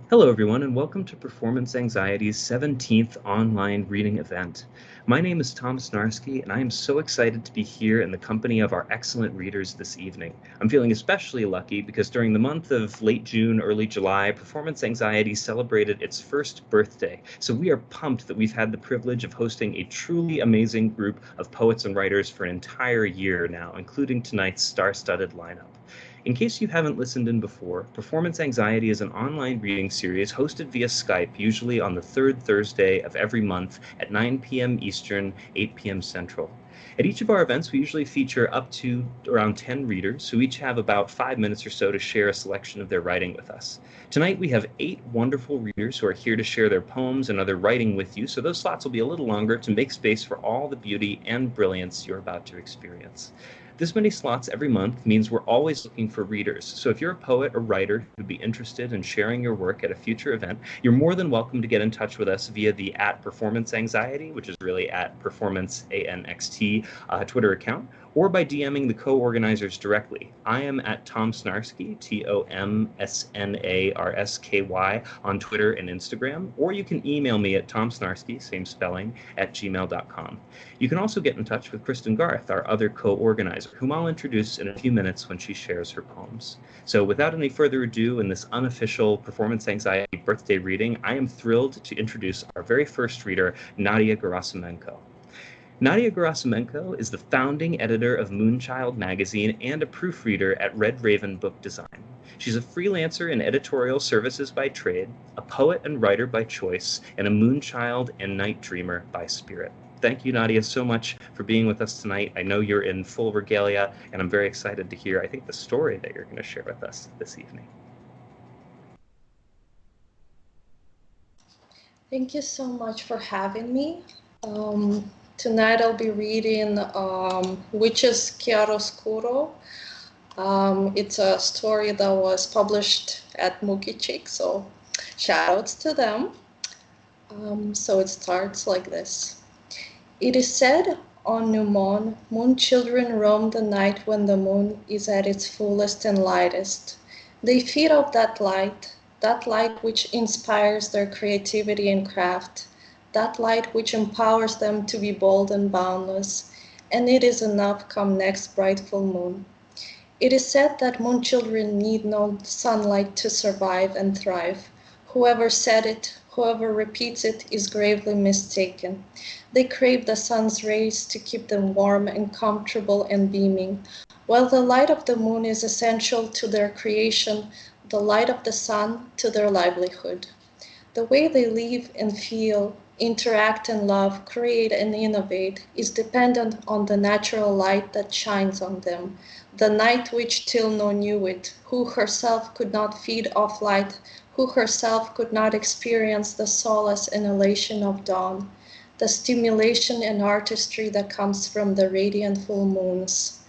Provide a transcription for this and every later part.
Hello, everyone, and welcome to Performance Anxiety's 17th online reading event. My name is Tom Snarsky, and I am so excited to be here in the company of our excellent readers this evening. I'm feeling especially lucky because during the month of late June, early July, Performance Anxiety celebrated its first birthday. So we are pumped that we've had the privilege of hosting a truly amazing group of poets and writers for an entire year now, including tonight's star-studded lineup. In case you haven't listened in before, Performance Anxiety is an online reading series hosted via Skype, usually on the third Thursday of every month at 9 p.m. Eastern, 8 p.m. Central. At each of our events, we usually feature up to around 10 readers who each have about 5 minutes or so to share a selection of their writing with us. Tonight, we have 8 wonderful readers who are here to share their poems and other writing with you, so those slots will be a little longer to make space for all the beauty and brilliance you're about to experience. This many slots every month means we're always looking for readers. So if you're a poet or writer who'd be interested in sharing your work at a future event, you're more than welcome to get in touch with us via the @Performance Anxiety, which is really @Performance ANXT Twitter account, or by DMing the co-organizers directly. I am at Tom Snarsky, TOMSNARSKY, on Twitter and Instagram, or you can email me at tomsnarsky, same spelling, @gmail.com. You can also get in touch with Kristin Garth, our other co-organizer, whom I'll introduce in a few minutes when she shares her poems. So without any further ado, in this unofficial Performance Anxiety birthday reading, I am thrilled to introduce our very first reader, Nadia Gerassimenko. Nadia Gerassimenko is the founding editor of Moonchild magazine and a proofreader at Red Raven Book Design. She's a freelancer in editorial services by trade, a poet and writer by choice, and a moonchild and night dreamer by spirit. Thank you, Nadia, so much for being with us tonight. I know you're in full regalia, and I'm very excited to hear, I think, the story that you're going to share with us this evening. Thank you so much for having me. Tonight I'll be reading Witch's Chiaroscuro. It's a story that was published at Mookie Chick, so shoutouts to them. So it starts like this. It is said on new moon children roam the night when the moon is at its fullest and lightest. They feed off that light which inspires their creativity and craft, that light which empowers them to be bold and boundless, and it is enough come next bright full moon. It is said that moon children need no sunlight to survive and thrive. Whoever said it, whoever repeats it, is gravely mistaken. They crave the sun's rays to keep them warm and comfortable and beaming. While the light of the moon is essential to their creation, the light of the sun to their livelihood. The way they live and feel, interact and love, create and innovate is dependent on the natural light that shines on them, the night which till now knew it, who herself could not feed off light, who herself could not experience the solace and elation of dawn, the stimulation and artistry that comes from the radiant full moons.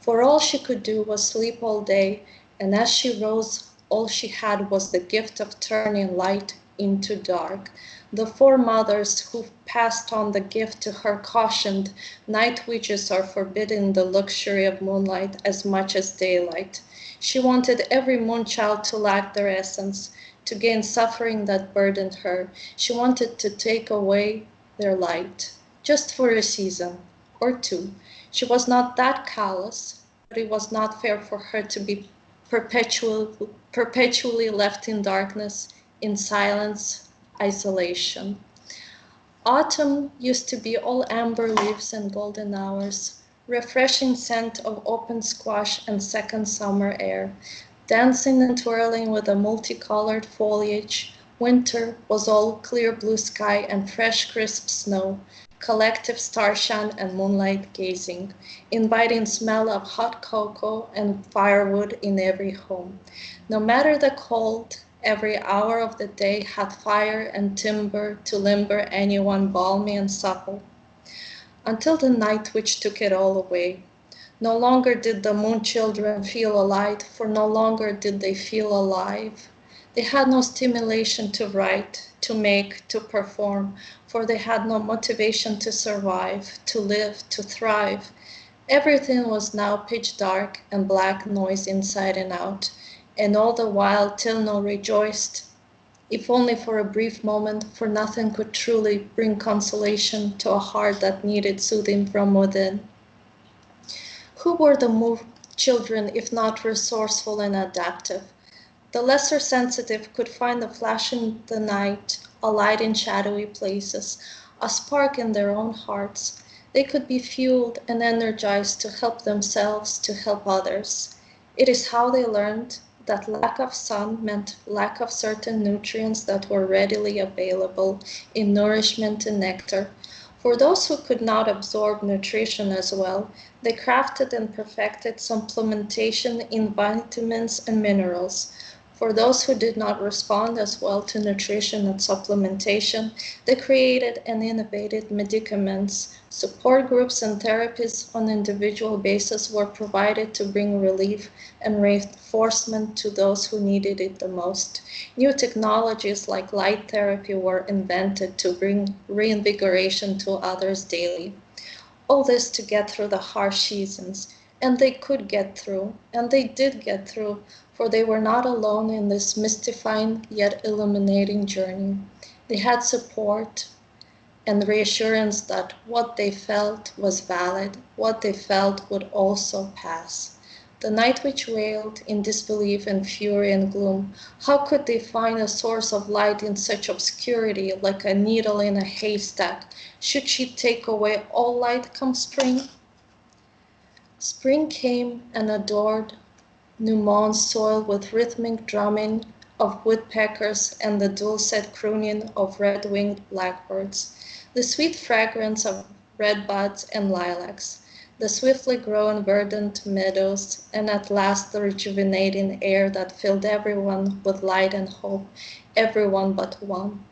For all she could do was sleep all day, and as she rose, all she had was the gift of turning light into dark. The foremothers who passed on the gift to her cautioned, night witches are forbidden the luxury of moonlight as much as daylight. She wanted every moonchild to lack their essence, to gain suffering that burdened her. She wanted to take away their light, just for a season or two. She was not that callous, but it was not fair for her to be perpetually left in darkness, in silence, isolation. Autumn used to be all amber leaves and golden hours, refreshing scent of open squash and second summer air, dancing and twirling with the multicolored foliage. Winter was all clear blue sky and fresh crisp snow, collective starshine and moonlight gazing, inviting smell of hot cocoa and firewood in every home. No matter the cold, every hour of the day had fire and timber to limber anyone balmy and supple, until the night which took it all away. No longer did the moon children feel alight, for no longer did they feel alive. They had no stimulation to write, to make, to perform, for they had no motivation to survive, to live, to thrive. Everything was now pitch dark and black noise inside and out, and all the while Tilno rejoiced if only for a brief moment, for nothing could truly bring consolation to a heart that needed soothing from within. Who were the moved children if not resourceful and adaptive? The lesser sensitive could find a flash in the night, a light in shadowy places, a spark in their own hearts. They could be fueled and energized to help themselves, to help others. It is how they learned that lack of sun meant lack of certain nutrients that were readily available in nourishment and nectar. For those who could not absorb nutrition as well, they crafted and perfected supplementation in vitamins and minerals. For those who did not respond as well to nutrition and supplementation, they created and innovated medicaments. Support groups and therapies on an individual basis were provided to bring relief and reinforcement to those who needed it the most. New technologies like light therapy were invented to bring reinvigoration to others daily. All this to get through the harsh seasons. And they could get through, and they did get through, for they were not alone in this mystifying yet illuminating journey. They had support and reassurance that what they felt was valid, what they felt would also pass. The night witch wailed in disbelief and fury and gloom. How could they find a source of light in such obscurity, like a needle in a haystack? Should she take away all light come spring? Spring came and adored New mown soil with rhythmic drumming of woodpeckers and the dulcet crooning of red-winged blackbirds, the sweet fragrance of redbuds and lilacs, the swiftly growing verdant meadows, and at last the rejuvenating air that filled everyone with light and hope, everyone but one.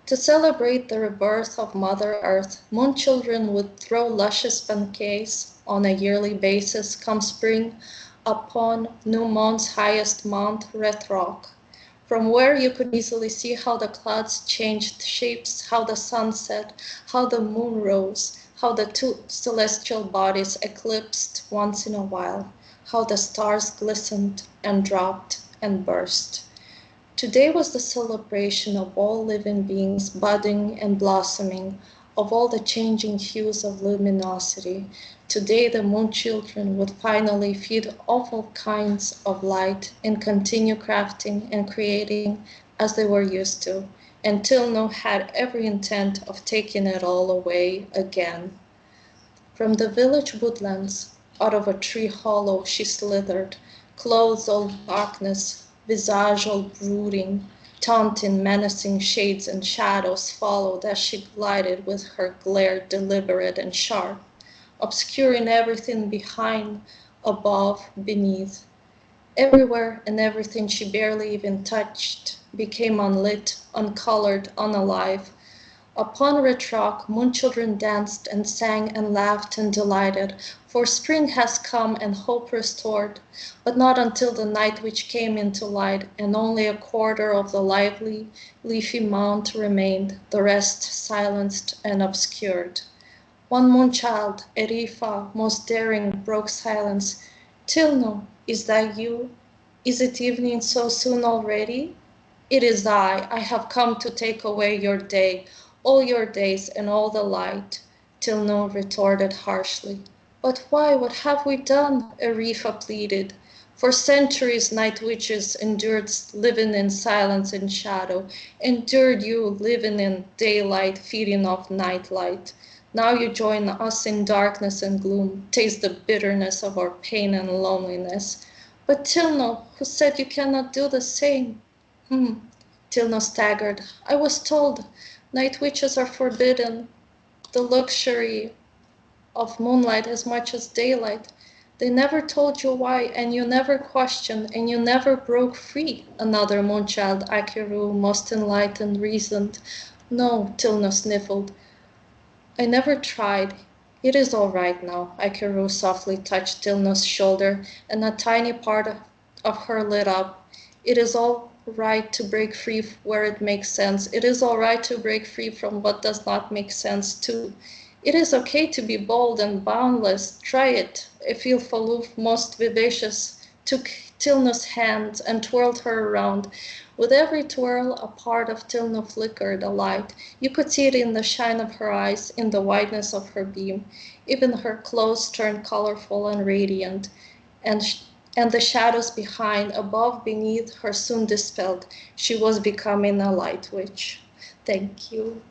To celebrate the rebirth of Mother Earth, moon children would throw luscious bouquets on a yearly basis come spring upon New Mont's highest mount, Red Rock, from where you could easily see how the clouds changed shapes, how the sun set, how the moon rose, how the two celestial bodies eclipsed once in a while, how the stars glistened and dropped and burst. Today was the celebration of all living beings budding and blossoming, of all the changing hues of luminosity. Today the moon children would finally feed all kinds of light and continue crafting and creating as they were used to, until no had every intent of taking it all away again. From the village woodlands, out of a tree hollow she slithered, clothes all darkness, visage all brooding, taunting menacing shades and shadows followed as she glided with her glare deliberate and sharp, obscuring everything behind, above, beneath. Everywhere and everything she barely even touched became unlit, uncolored, unalive. Upon Red Rock, moon children danced and sang and laughed and delighted, for spring has come and hope restored, but not until the night which came into light, and only a quarter of the lively, leafy mount remained, the rest silenced and obscured. One moon child, Erifa, most daring, broke silence. Tilno, is that you? Is it evening so soon already? It is I have come to take away your day, all your days and all the light, Tilno retorted harshly. But why, what have we done? Erifa pleaded. For centuries night witches endured living in silence and shadow, endured you living in daylight, feeding off night light. Now you join us in darkness and gloom, taste the bitterness of our pain and loneliness. But Tilno, who said you cannot do the same? Tilno staggered. I was told night witches are forbidden the luxury of moonlight as much as daylight. They never told you why, and you never questioned, and you never broke free. Another moonchild, Akiru, most enlightened, reasoned. No, Tilno sniffled. I never tried. It is all right now. Akiru softly touched Tilno's shoulder, and a tiny part of her lit up. It is all right to break free where it makes sense. It is all right to break free from what does not make sense too. It is okay to be bold and boundless. Try it. If you aloof, most vivacious, took Tilna's hand and twirled her around. With every twirl, a part of Tilna flickered alight. You could see it in the shine of her eyes, in the whiteness of her beam. Even her clothes turned colorful and radiant, and and the shadows behind, above, beneath her soon dispelled. She was becoming a light witch. Thank you.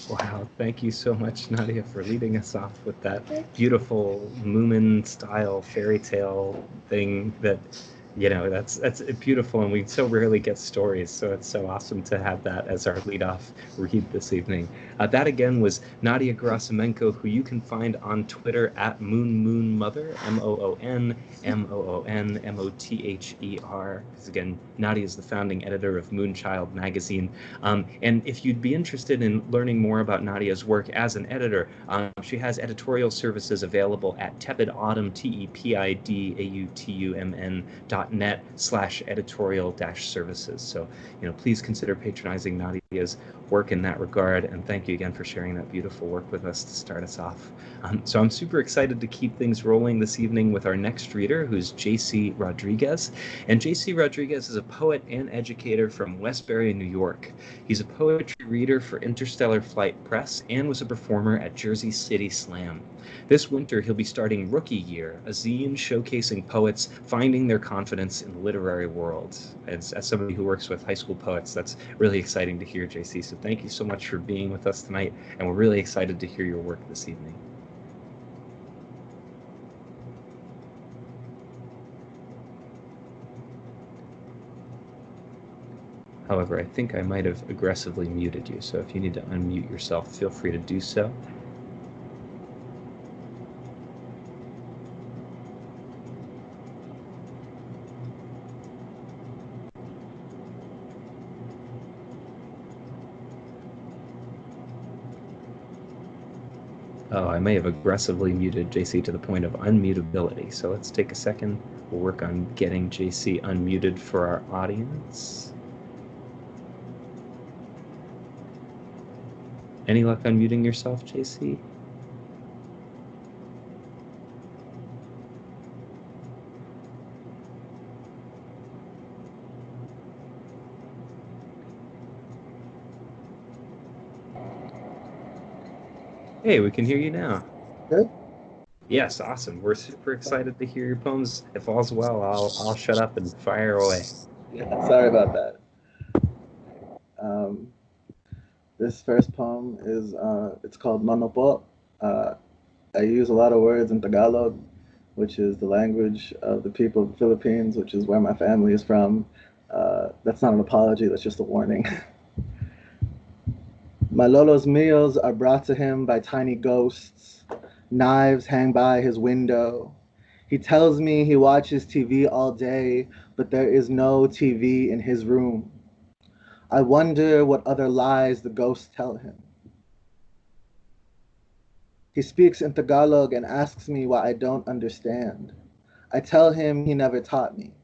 Wow, thank you so much, Nadia, for leading us off with that beautiful Moomin-style fairy tale thing that, that's beautiful, and we so rarely get stories, so it's so awesome to have that as our lead-off read this evening. That, again, was Nadia Gerassimenko, who you can find on Twitter at MoonMoonMother, MoonMoonMother, because, again, Nadia is the founding editor of Moonchild magazine. And if you'd be interested in learning more about Nadia's work as an editor, she has editorial services available at tepidautumn, tepidautumn.net/editorial-services. So, please consider patronizing Nadia's work in that regard. And thank you again for sharing that beautiful work with us to start us off. So I'm super excited to keep things rolling this evening with our next reader, who's J.C. Rodriguez. And J.C. Rodriguez is a poet and educator from Westbury, New York. He's a poetry reader for Interstellar Flight Press and was a performer at Jersey City Slam. This winter, he'll be starting Rookie Year, a zine showcasing poets finding their confidence in the literary world. As somebody who works with high school poets, that's really exciting to hear, JC. So thank you so much for being with us tonight, and we're really excited to hear your work this evening. However, I think I might have aggressively muted you, so if you need to unmute yourself, feel free to do so. Oh, I may have aggressively muted JC to the point of unmutability. So let's take a second. We'll work on getting JC unmuted for our audience. Any luck unmuting yourself, JC? Hey, we can hear you now. Good? Yes, awesome. We're super excited to hear your poems. If all's well, I'll shut up and fire away. Yeah, sorry about that. This first poem is it's called Manopo. I use a lot of words in Tagalog, which is the language of the people of the Philippines, which is where my family is from. That's not an apology, that's just a warning. My lolo's meals are brought to him by tiny ghosts. Knives hang by his window. He tells me he watches TV all day, but there is no TV in his room. I wonder what other lies the ghosts tell him. He speaks in Tagalog and asks me why I don't understand. I tell him he never taught me.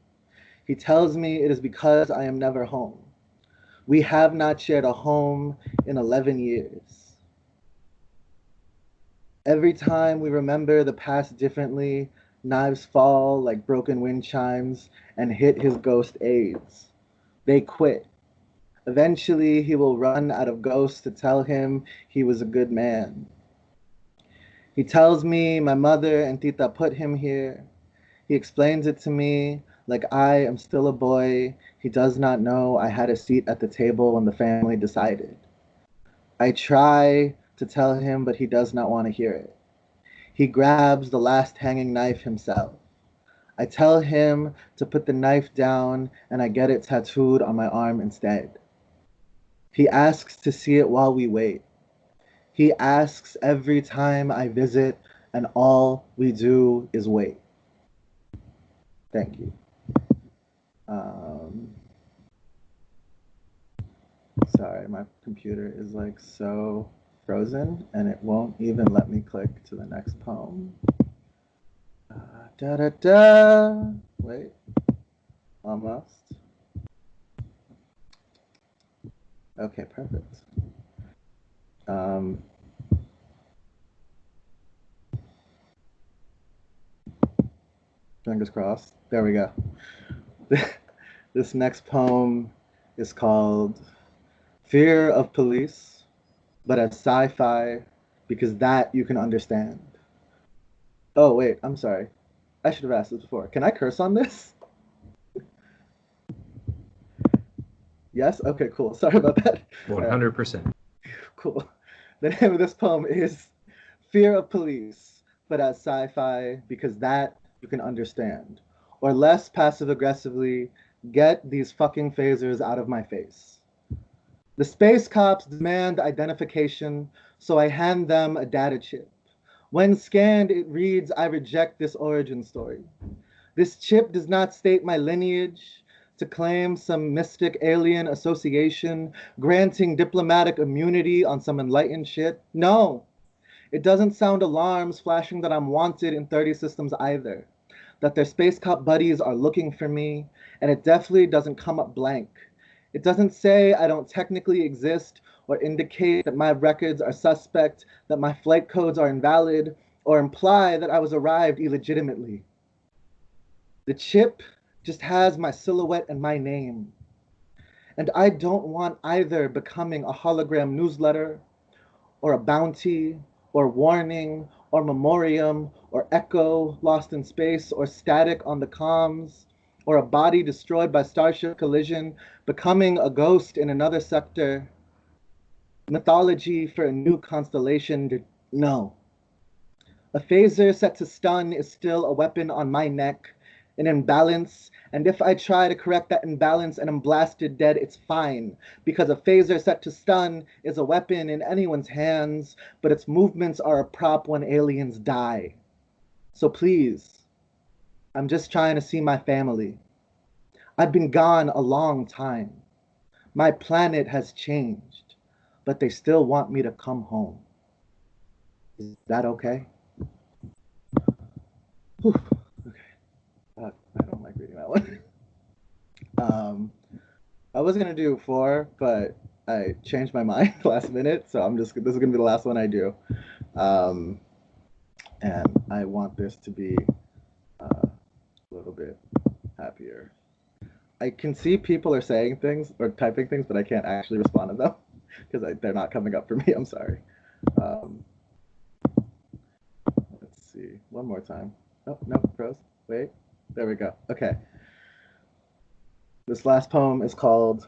He tells me it is because I am never home. We have not shared a home in 11 years. Every time we remember the past differently, knives fall like broken wind chimes and hit his ghost aides. They quit. Eventually, he will run out of ghosts to tell him he was a good man. He tells me my mother and Tita put him here. He explains it to me like I am still a boy. He does not know I had a seat at the table when the family decided. I try to tell him, but he does not want to hear it. He grabs the last hanging knife himself. I tell him to put the knife down, and I get it tattooed on my arm instead. He asks to see it while we wait. He asks every time I visit, and all we do is wait. Thank you. Sorry, my computer is like so frozen, and it won't even let me click to the next poem. Wait, almost. Okay, perfect. Fingers crossed. There we go. This next poem is called Fear of Police, but as sci-fi, because that you can understand. Oh, wait, I'm sorry. I should have asked this before. Can I curse on this? Yes? Okay, cool. Sorry about that. 100%. Cool. The name of this poem is Fear of Police, but as sci-fi, because that you can understand. Or less passive-aggressively, get these fucking phasers out of my face. The space cops demand identification, so I hand them a data chip. When scanned, it reads, I reject this origin story. This chip does not state my lineage to claim some mystic alien association, granting diplomatic immunity on some enlightened shit. No, it doesn't sound alarms flashing that I'm wanted in 30 systems either, that their space cop buddies are looking for me, and it definitely doesn't come up blank. It doesn't say I don't technically exist or indicate that my records are suspect, that my flight codes are invalid, or imply that I was arrived illegitimately. The chip just has my silhouette and my name. And I don't want either becoming a hologram newsletter, or a bounty, or warning, or memoriam, or echo lost in space, or static on the comms, or a body destroyed by starship collision, becoming a ghost in another sector. Mythology for a new constellation. No. A phaser set to stun is still a weapon on my neck, an imbalance, and if I try to correct that imbalance and am blasted dead, it's fine, because a phaser set to stun is a weapon in anyone's hands, but its movements are a prop when aliens die. So please, I'm just trying to see my family. I've been gone a long time. My planet has changed, but they still want me to come home. Is that okay? Whew. Okay. I don't like reading that one. I was gonna do 4, but I changed my mind last minute, so this is gonna be the last one I do. And I want this to be a little bit happier. I can see people are saying things or typing things, but I can't actually respond to them because they're not coming up for me. I'm sorry. Let's see. One more time. Oh, no, froze. Wait. There we go. Okay. This last poem is called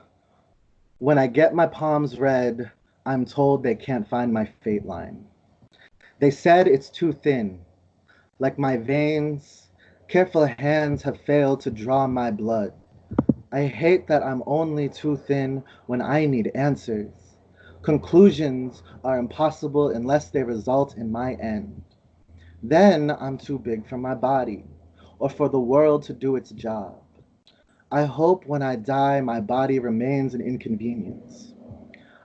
When I Get My Palms Red, I'm Told They Can't Find My Fate Line. They said it's too thin. Like my veins, careful hands have failed to draw my blood. I hate that I'm only too thin when I need answers. Conclusions are impossible unless they result in my end. Then I'm too big for my body, or for the world to do its job. I hope when I die, my body remains an inconvenience.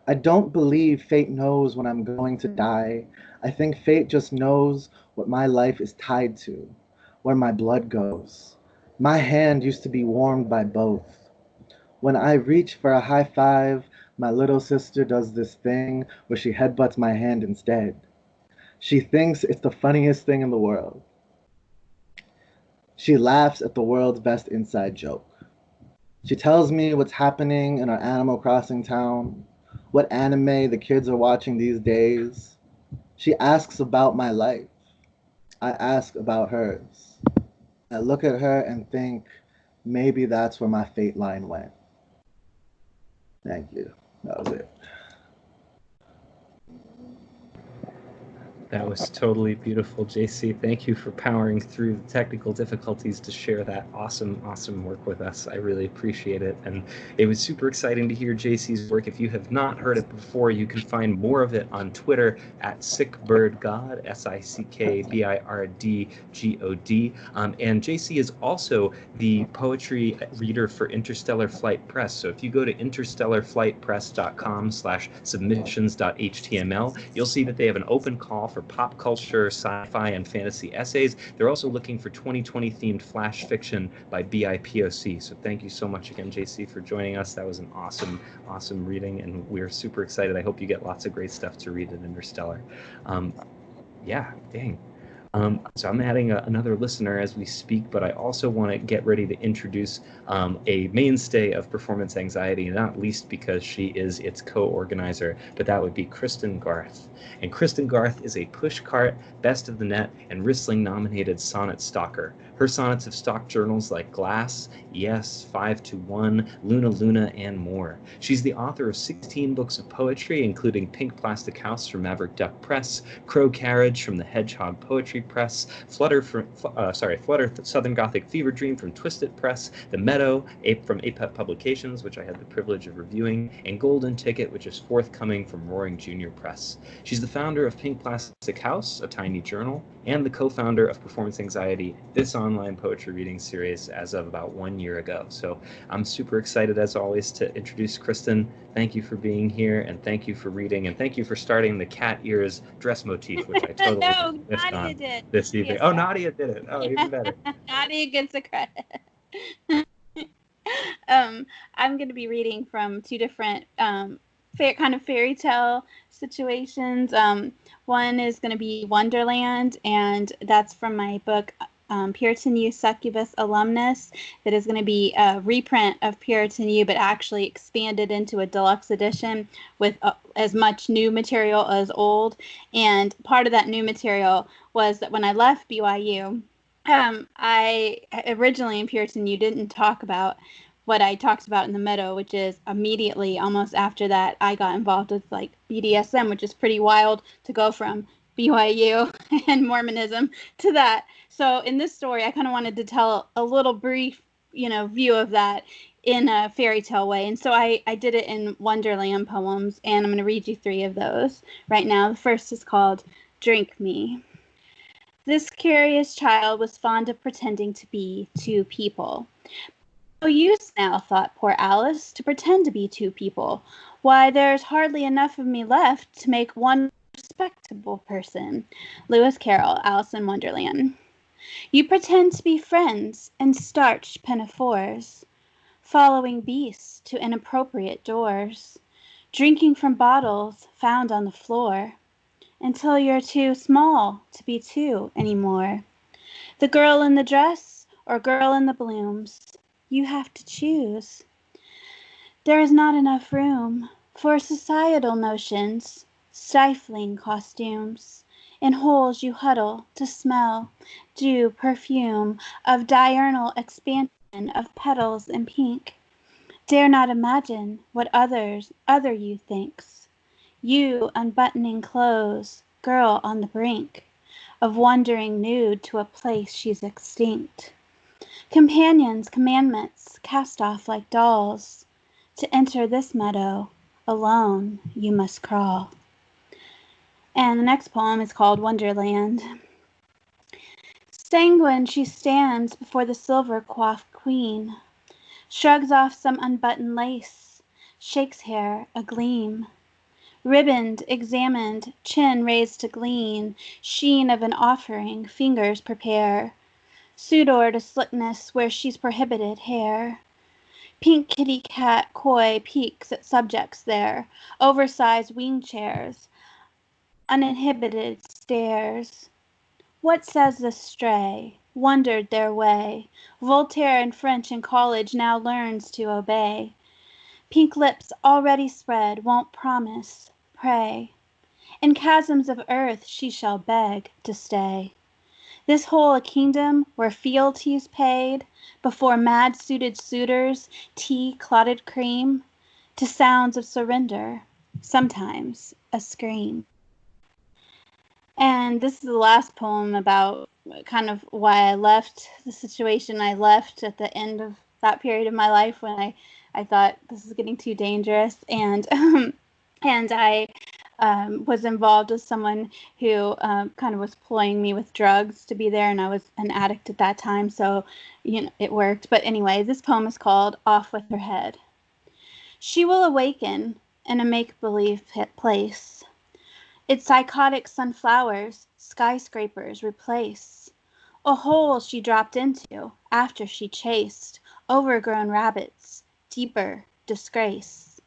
I don't believe fate knows when I'm going to die. I think fate just knows what my life is tied to, where my blood goes. My hand used to be warmed by both. When I reach for a high five, my little sister does this thing where she headbutts my hand instead. She thinks it's the funniest thing in the world. She laughs at the world's best inside joke. She tells me what's happening in our Animal Crossing town, what anime the kids are watching these days. She asks about my life. I ask about hers. I look at her and think, maybe that's where my fate line went. Thank you. That was it. That was totally beautiful, JC. Thank you for powering through the technical difficulties to share that awesome, awesome work with us. I really appreciate it. And it was super exciting to hear JC's work. If you have not heard it before, you can find more of it on Twitter at sickbirdgod, SICKBIRDGOD. And JC is also the poetry reader for Interstellar Flight Press. So if you go to interstellarflightpress.com/submissions.html, you'll see that they have an open call for pop culture, sci-fi, and fantasy essays. They're also looking for 2020 themed flash fiction by BIPOC. So thank you so much again, JC, for joining us. That was an awesome, awesome reading, and we're super excited. I hope you get lots of great stuff to read in Interstellar. Yeah, dang. So I'm adding another listener as we speak, but I also want to get ready to introduce a mainstay of performance anxiety, not least because she is its co-organizer, but that would be Kristin Garth. And Kristin Garth is a pushcart, best of the net, and Ristling-nominated sonnet stalker. Her sonnets have stalked journals like Glass, Yes, 5 to 1, Luna Luna, and more. She's the author of 16 books of poetry, including Pink Plastic House from Maverick Duck Press, Crow Carriage from the Hedgehog Poetry Press, Flutter Southern Gothic Fever Dream from Twisted Press, The Meadow from APEP Publications, which I had the privilege of reviewing, and Golden Ticket, which is forthcoming from Roaring Junior Press. She's the founder of Pink Plastic House, a tiny journal, and the co-founder of Performance Anxiety, this online poetry reading series, as of about 1 year ago. So I'm super excited, as always, to introduce Kristin. Thank you for being here, and thank you for reading, and thank you for starting the cat ears dress motif, which I totally missed Nadia on did. this evening. Oh, Nadia did it. Oh, even better. Nadia gets the credit. I'm going to be reading from two different kind of fairy tale situations. One is going to be Wonderland, and that's from my book, Puritan You Succubus Alumnus. That is going to be a reprint of Puritan You, but actually expanded into a deluxe edition with as much new material as old. And part of that new material was that when I left BYU, I originally in Puritan You didn't talk about what I talked about in The Meadow, which is immediately, almost after that, I got involved with like BDSM, which is pretty wild to go from BYU and Mormonism to that. So in this story, I kind of wanted to tell a little brief, view of that in a fairy tale way. And so I did it in Wonderland poems, and I'm going to read you 3 of those right now. The first is called Drink Me. This curious child was fond of pretending to be 2 people. No use now, thought poor Alice, to pretend to be 2 people. Why, there's hardly enough of me left to make one respectable person. Lewis Carroll, Alice in Wonderland. You pretend to be friends in starched pinafores, following beasts to inappropriate doors, drinking from bottles found on the floor, until you're too small to be 2 anymore. The girl in the dress or girl in the blooms, you have to choose. There is not enough room for societal notions, stifling costumes. In holes you huddle to smell dew perfume of diurnal expansion of petals in pink. Dare not imagine what other you thinks. You unbuttoning clothes, girl on the brink of wandering nude to a place she's extinct. Companions, commandments, cast off like dolls. To enter this meadow, alone you must crawl. And the next poem is called Wonderland. Sanguine she stands before the silver-coiffed queen, shrugs off some unbuttoned lace, shakes hair agleam. Ribboned, examined, chin raised to glean, sheen of an offering, fingers prepare. Sudor to slickness where she's prohibited hair. Pink kitty cat coy peeks at subjects there, oversized wing chairs, uninhibited stares. What says the stray? Wondered their way. Voltaire in French in college now learns to obey. Pink lips already spread won't promise, pray. In chasms of earth she shall beg to stay. This whole a kingdom where fealty's paid before mad-suited suitors, tea clotted cream, to sounds of surrender, sometimes a scream. And this is the last poem about kind of why I left the situation I left at the end of that period of my life when I thought this is getting too dangerous. And I was involved with someone who kind of was pulling me with drugs to be there, and I was an addict at that time, so it worked. But anyway, this poem is called Off With Her Head. She will awaken in a make-believe place. Its psychotic sunflowers, skyscrapers replace. A hole she dropped into after she chased overgrown rabbits, deeper disgrace.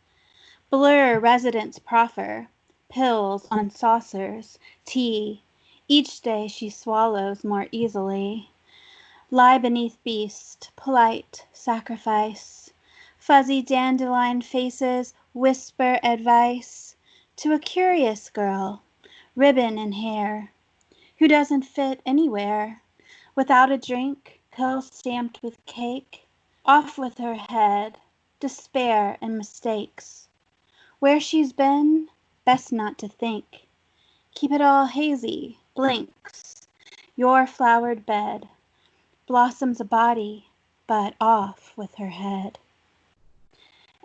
Blur residents proffer, pills on saucers, tea, Each day she swallows more easily. Lie beneath beast, polite sacrifice. Fuzzy dandelion faces whisper advice to a curious girl, ribbon in hair, who doesn't fit anywhere. Without a drink, pill stamped with cake, off with her head, despair and mistakes. Where she's been, best not to think. Keep it all hazy, blinks. Your flowered bed blossoms a body, but off with her head.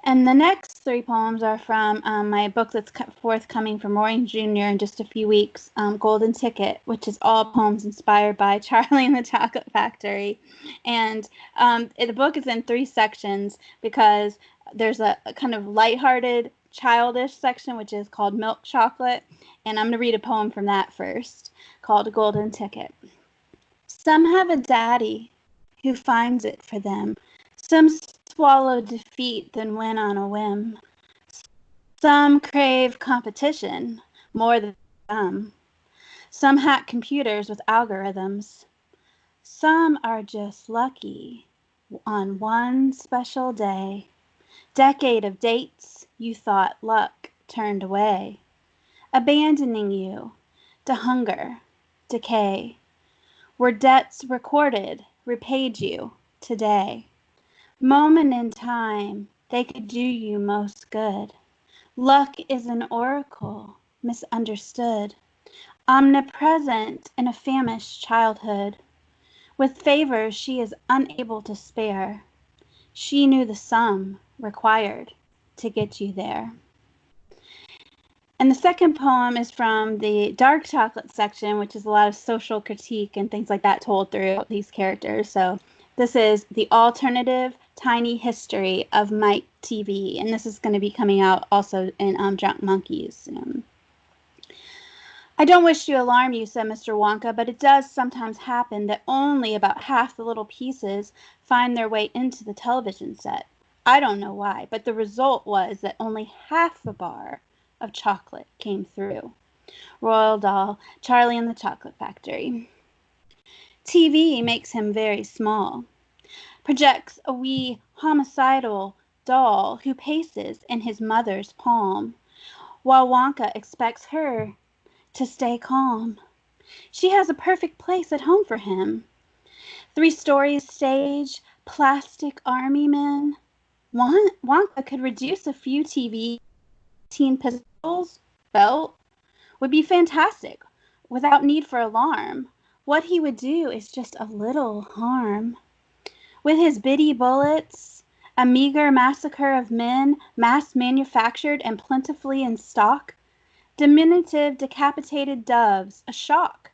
And the next three poems are from my book that's forthcoming from Roaring Jr. in just a few weeks, Golden Ticket, which is all poems inspired by Charlie and the Chocolate Factory. And the book is in 3 sections because there's a kind of lighthearted, childish section, which is called Milk Chocolate. And I'm going to read a poem from that first, called Golden Ticket. Some have a daddy who finds it for them. Some swallow defeat then win on a whim. Some crave competition more than some. Some hack computers with algorithms. Some are just lucky on one special day. Decade of dates you thought luck turned away, abandoning you to hunger, decay. Were debts recorded, repaid you today. Moment in time, they could do you most good. Luck is an oracle, misunderstood, omnipresent in a famished childhood. With favors she is unable to spare. She knew the sum required to get you there. And the second poem is from the Dark Chocolate section, which is a lot of social critique and things like that told through these characters. So this is The Alternative Tiny History of Mike TV, and this is going to be coming out also in Drunk Monkeys soon. I don't wish to alarm you, said Mr. Wonka, but it does sometimes happen that only about half the little pieces find their way into the television set. I don't know why, but the result was that only half a bar of chocolate came through. Royal Doll, Charlie and the Chocolate Factory. TV makes him very small. Projects a wee homicidal doll who paces in his mother's palm, while Wonka expects her to stay calm. She has a perfect place at home for him. 3-story stage, plastic army men. Wonka could reduce a few TV, teen pistols, belt, would be fantastic, without need for alarm. What he would do is just a little harm. With his bitty bullets, a meager massacre of men, mass-manufactured and plentifully in stock, diminutive decapitated doves, a shock,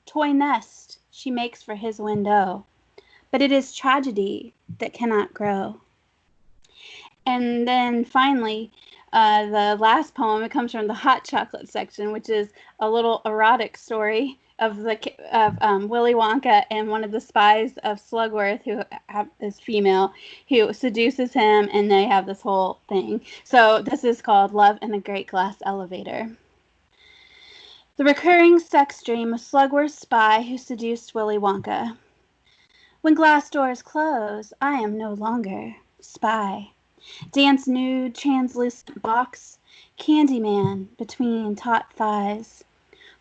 toy nest she makes for his window. But it is tragedy that cannot grow. And then finally, the last poem, it comes from the Hot Chocolate section, which is a little erotic story of Willy Wonka and one of the spies of Slugworth, who is female, who seduces him, and they have this whole thing. So this is called Love in a Great Glass Elevator. The recurring sex dream of Slugworth's spy who seduced Willy Wonka. When glass doors close, I am no longer spy. Dance nude, translucent box, Candyman between taut thighs.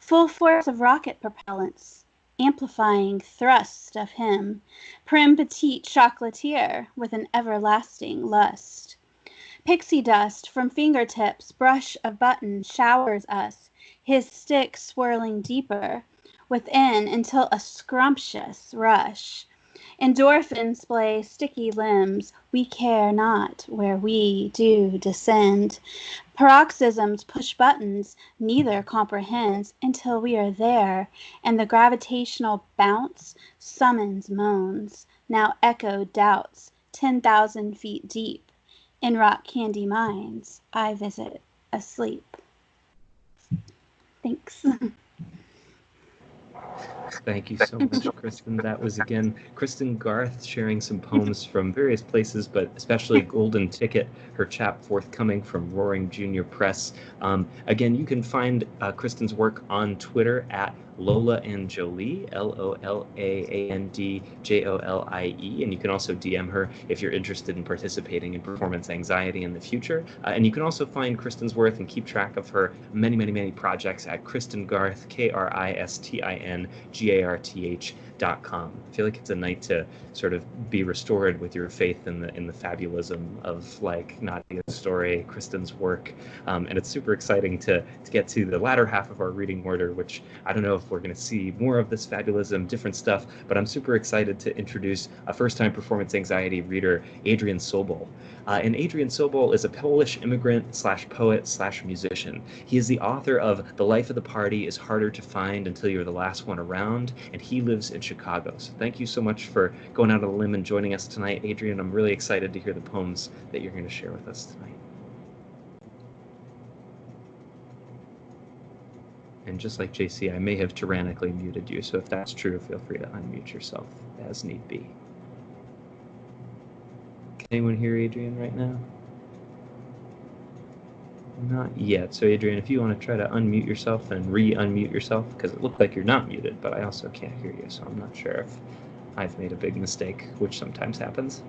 Full force of rocket propellants, amplifying thrust of him. Prim petite chocolatier with an everlasting lust. Pixie dust from fingertips, brush of button showers us, his stick swirling deeper within until a scrumptious rush. Endorphins splay sticky limbs, we care not where we do descend. Paroxysms push buttons, neither comprehends until we are there, and the gravitational bounce summons moans, now echoed doubts, 10,000 feet deep. In rock candy mines, I visit asleep. Thanks. Thank you so much, Kristin. That was, again, Kristin Garth sharing some poems from various places, but especially Golden Ticket, her chap forthcoming from Roaring Junior Press. Again, you can find Kristin's work on Twitter at Lola and Jolie, LOLAANDJOLIE, and you can also DM her if you're interested in participating in performance anxiety in the future. And you can also find Kristin's work and keep track of her many, many, many projects at Kristin Garth, KristinGarth.com. I feel like it's a night to sort of be restored with your faith in the fabulism of like Nadia's story, Kristin's work, and it's super exciting to get to the latter half of our reading order, which I don't know if we're going to see more of this fabulism, different stuff, but I'm super excited to introduce a first-time performance anxiety reader, Adrian Sobol. And Adrian Sobol is a Polish immigrant slash poet slash musician. He is the author of The Life of the Party is Harder to Find Until You're the Last One Around, and he lives in Chicago. So thank you so much for going out on a limb and joining us tonight, Adrian. I'm really excited to hear the poems that you're going to share with us tonight. And just like JC, I may have tyrannically muted you, so if that's true, feel free to unmute yourself as need be. Can anyone hear Adrian right now? Not yet. So Adrian, if you want to try to unmute yourself and re-unmute yourself, because it looked like you're not muted, but I also can't hear you, so I'm not sure if I've made a big mistake, which sometimes happens.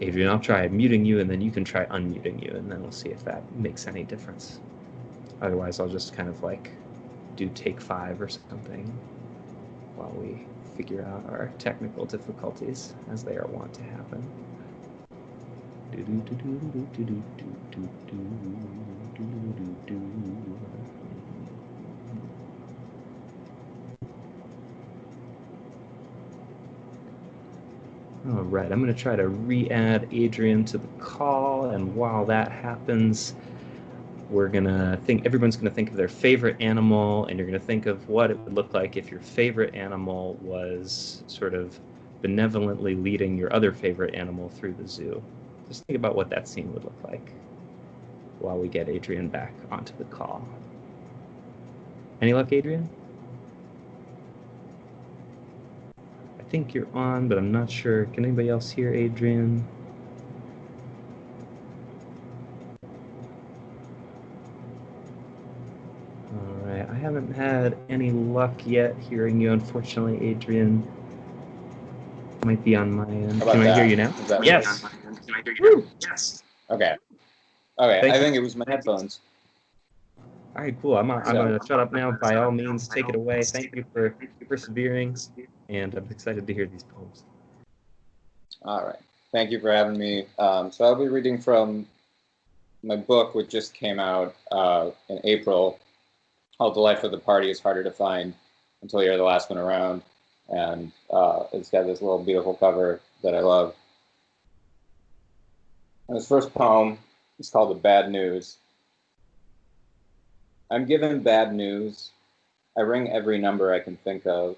Adrian, I'll try muting you, and then you can try unmuting you, and then we'll see if that makes any difference. Otherwise, I'll just kind of like do take 5 or something while we figure out our technical difficulties, as they are wont to happen. All right, I'm going to try to re-add Adrian to the call, and while that happens, everyone's going to think of their favorite animal, and you're going to think of what it would look like if your favorite animal was sort of benevolently leading your other favorite animal through the zoo. Just think about what that scene would look like while we get Adrian back onto the call. Any luck, Adrian? I think you're on, but I'm not sure. Can anybody else hear Adrian? All right, I haven't had any luck yet hearing you, unfortunately, Adrian. Might be on my end. Can I hear you now? Yes. Can I hear you now? Yes. Okay. Okay, I think it was my headphones. All right, cool. I'm going to shut up now. By all means, take it away. Thank you for persevering, and I'm excited to hear these poems. All right. Thank you for having me. So I'll be reading from my book, which just came out in April, called The Life of the Party is Harder to Find Until You're the Last One Around. And it's got this little beautiful cover that I love. And this first poem is called The Bad News. I'm given bad news. I ring every number I can think of.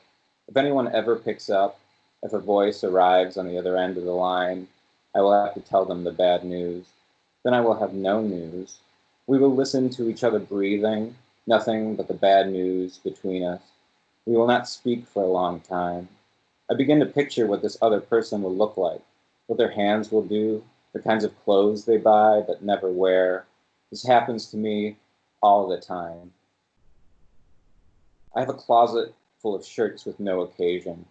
If anyone ever picks up, if a voice arrives on the other end of the line, I will have to tell them the bad news. Then I will have no news. We will listen to each other breathing, nothing but the bad news between us. We will not speak for a long time. I begin to picture what this other person will look like, what their hands will do, the kinds of clothes they buy but never wear. This happens to me all the time. I have a closet full of shirts with no occasion.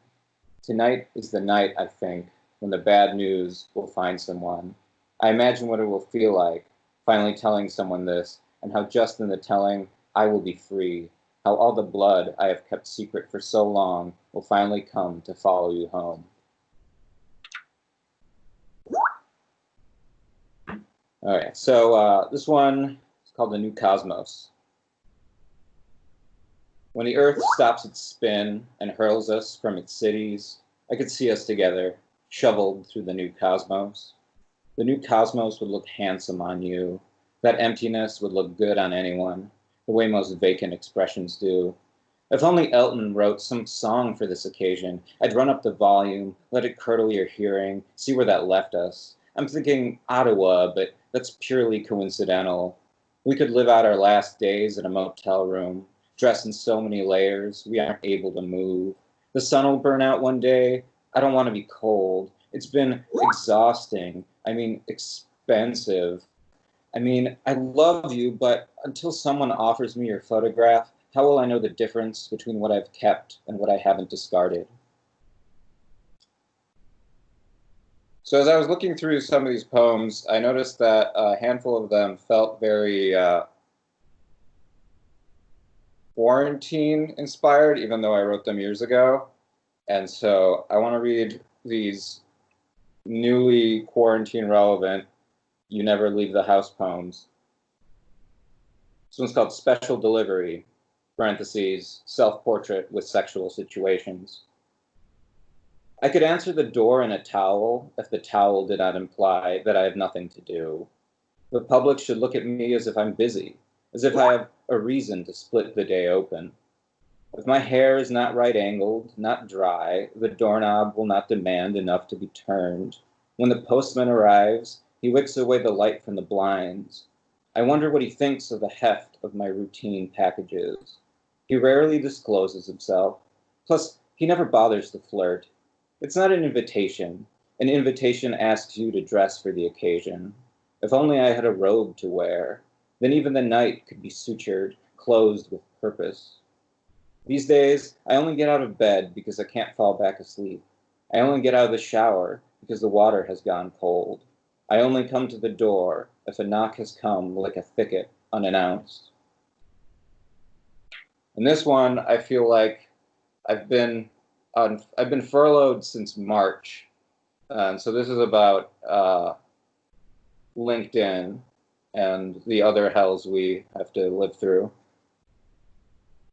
Tonight is the night, I think, when the bad news will find someone. I imagine what it will feel like, finally telling someone this, and how just in the telling, I will be free. How all the blood I have kept secret for so long will finally come to follow you home. All right, so this one is called The New Cosmos. When the earth stops its spin and hurls us from its cities, I could see us together, shoveled through the new cosmos. The new cosmos would look handsome on you. That emptiness would look good on anyone, the way most vacant expressions do. If only Elton wrote some song for this occasion, I'd run up the volume, let it curdle your hearing, see where that left us. I'm thinking Ottawa, but that's purely coincidental. We could live out our last days in a motel room, dressed in so many layers, we aren't able to move. The sun will burn out one day. I don't want to be cold. It's been exhausting. I mean, expensive. I mean, I love you, but until someone offers me your photograph, how will I know the difference between what I've kept and what I haven't discarded? So as I was looking through some of these poems, I noticed that a handful of them felt very quarantine inspired, even though I wrote them years ago. And so I want to read these newly quarantine relevant You Never Leave the House poems. This one's called Special Delivery, parentheses, self-portrait with sexual situations. I could answer the door in a towel if the towel did not imply that I have nothing to do. The public should look at me as if I'm busy, as if I have a reason to split the day open. If my hair is not right-angled, not dry, the doorknob will not demand enough to be turned. When the postman arrives, he wicks away the light from the blinds. I wonder what he thinks of the heft of my routine packages. He rarely discloses himself. Plus, he never bothers to flirt. It's not an invitation. An invitation asks you to dress for the occasion. If only I had a robe to wear, then even the night could be sutured, closed with purpose. These days, I only get out of bed because I can't fall back asleep. I only get out of the shower because the water has gone cold. I only come to the door if a knock has come like a thicket unannounced. In this one, I feel like I've been furloughed since March. So this is about LinkedIn and the other hells we have to live through.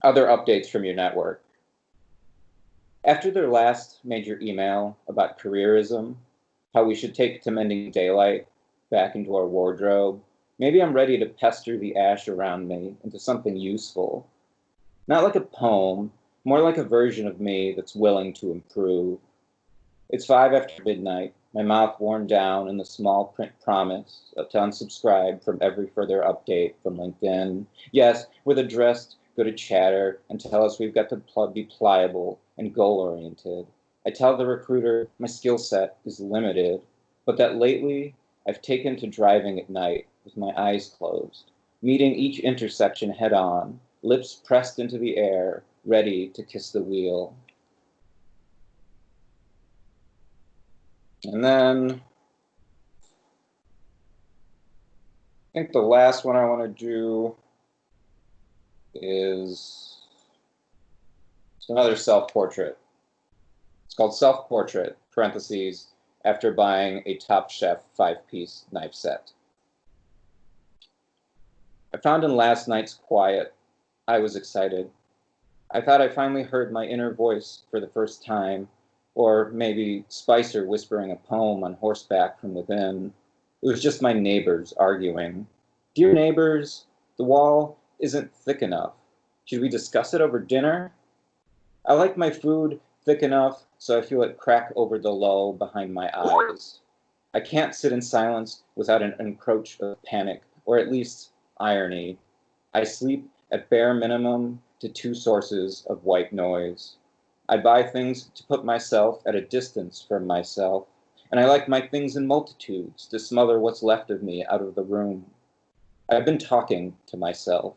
Other updates from your network. After their last major email about careerism, how we should take to mending daylight back into our wardrobe, maybe I'm ready to pester the ash around me into something useful. Not like a poem, more like a version of me that's willing to improve. It's 5 after midnight, my mouth worn down in the small print promise to unsubscribe from every further update from LinkedIn. Yes, we're the dressed, go to Chatter and tell us we've got to be pliable and goal-oriented. I tell the recruiter my skill set is limited, but that lately I've taken to driving at night with my eyes closed, meeting each intersection head-on, lips pressed into the air, ready to kiss the wheel. And then I think the last one I want to do is another self-portrait. It's called Self-Portrait, parentheses, after buying a Top Chef 5-piece knife set. I found in last night's quiet, I was excited. I thought I finally heard my inner voice for the first time, or maybe Spicer whispering a poem on horseback from within. It was just my neighbors arguing. Dear neighbors, the wall isn't thick enough. Should we discuss it over dinner? I like my food thick enough so I feel it crack over the lull behind my eyes. I can't sit in silence without an encroach of panic, or at least irony. I sleep at bare minimum to 2 sources of white noise. I buy things to put myself at a distance from myself, and I like my things in multitudes to smother what's left of me out of the room. I've been talking to myself,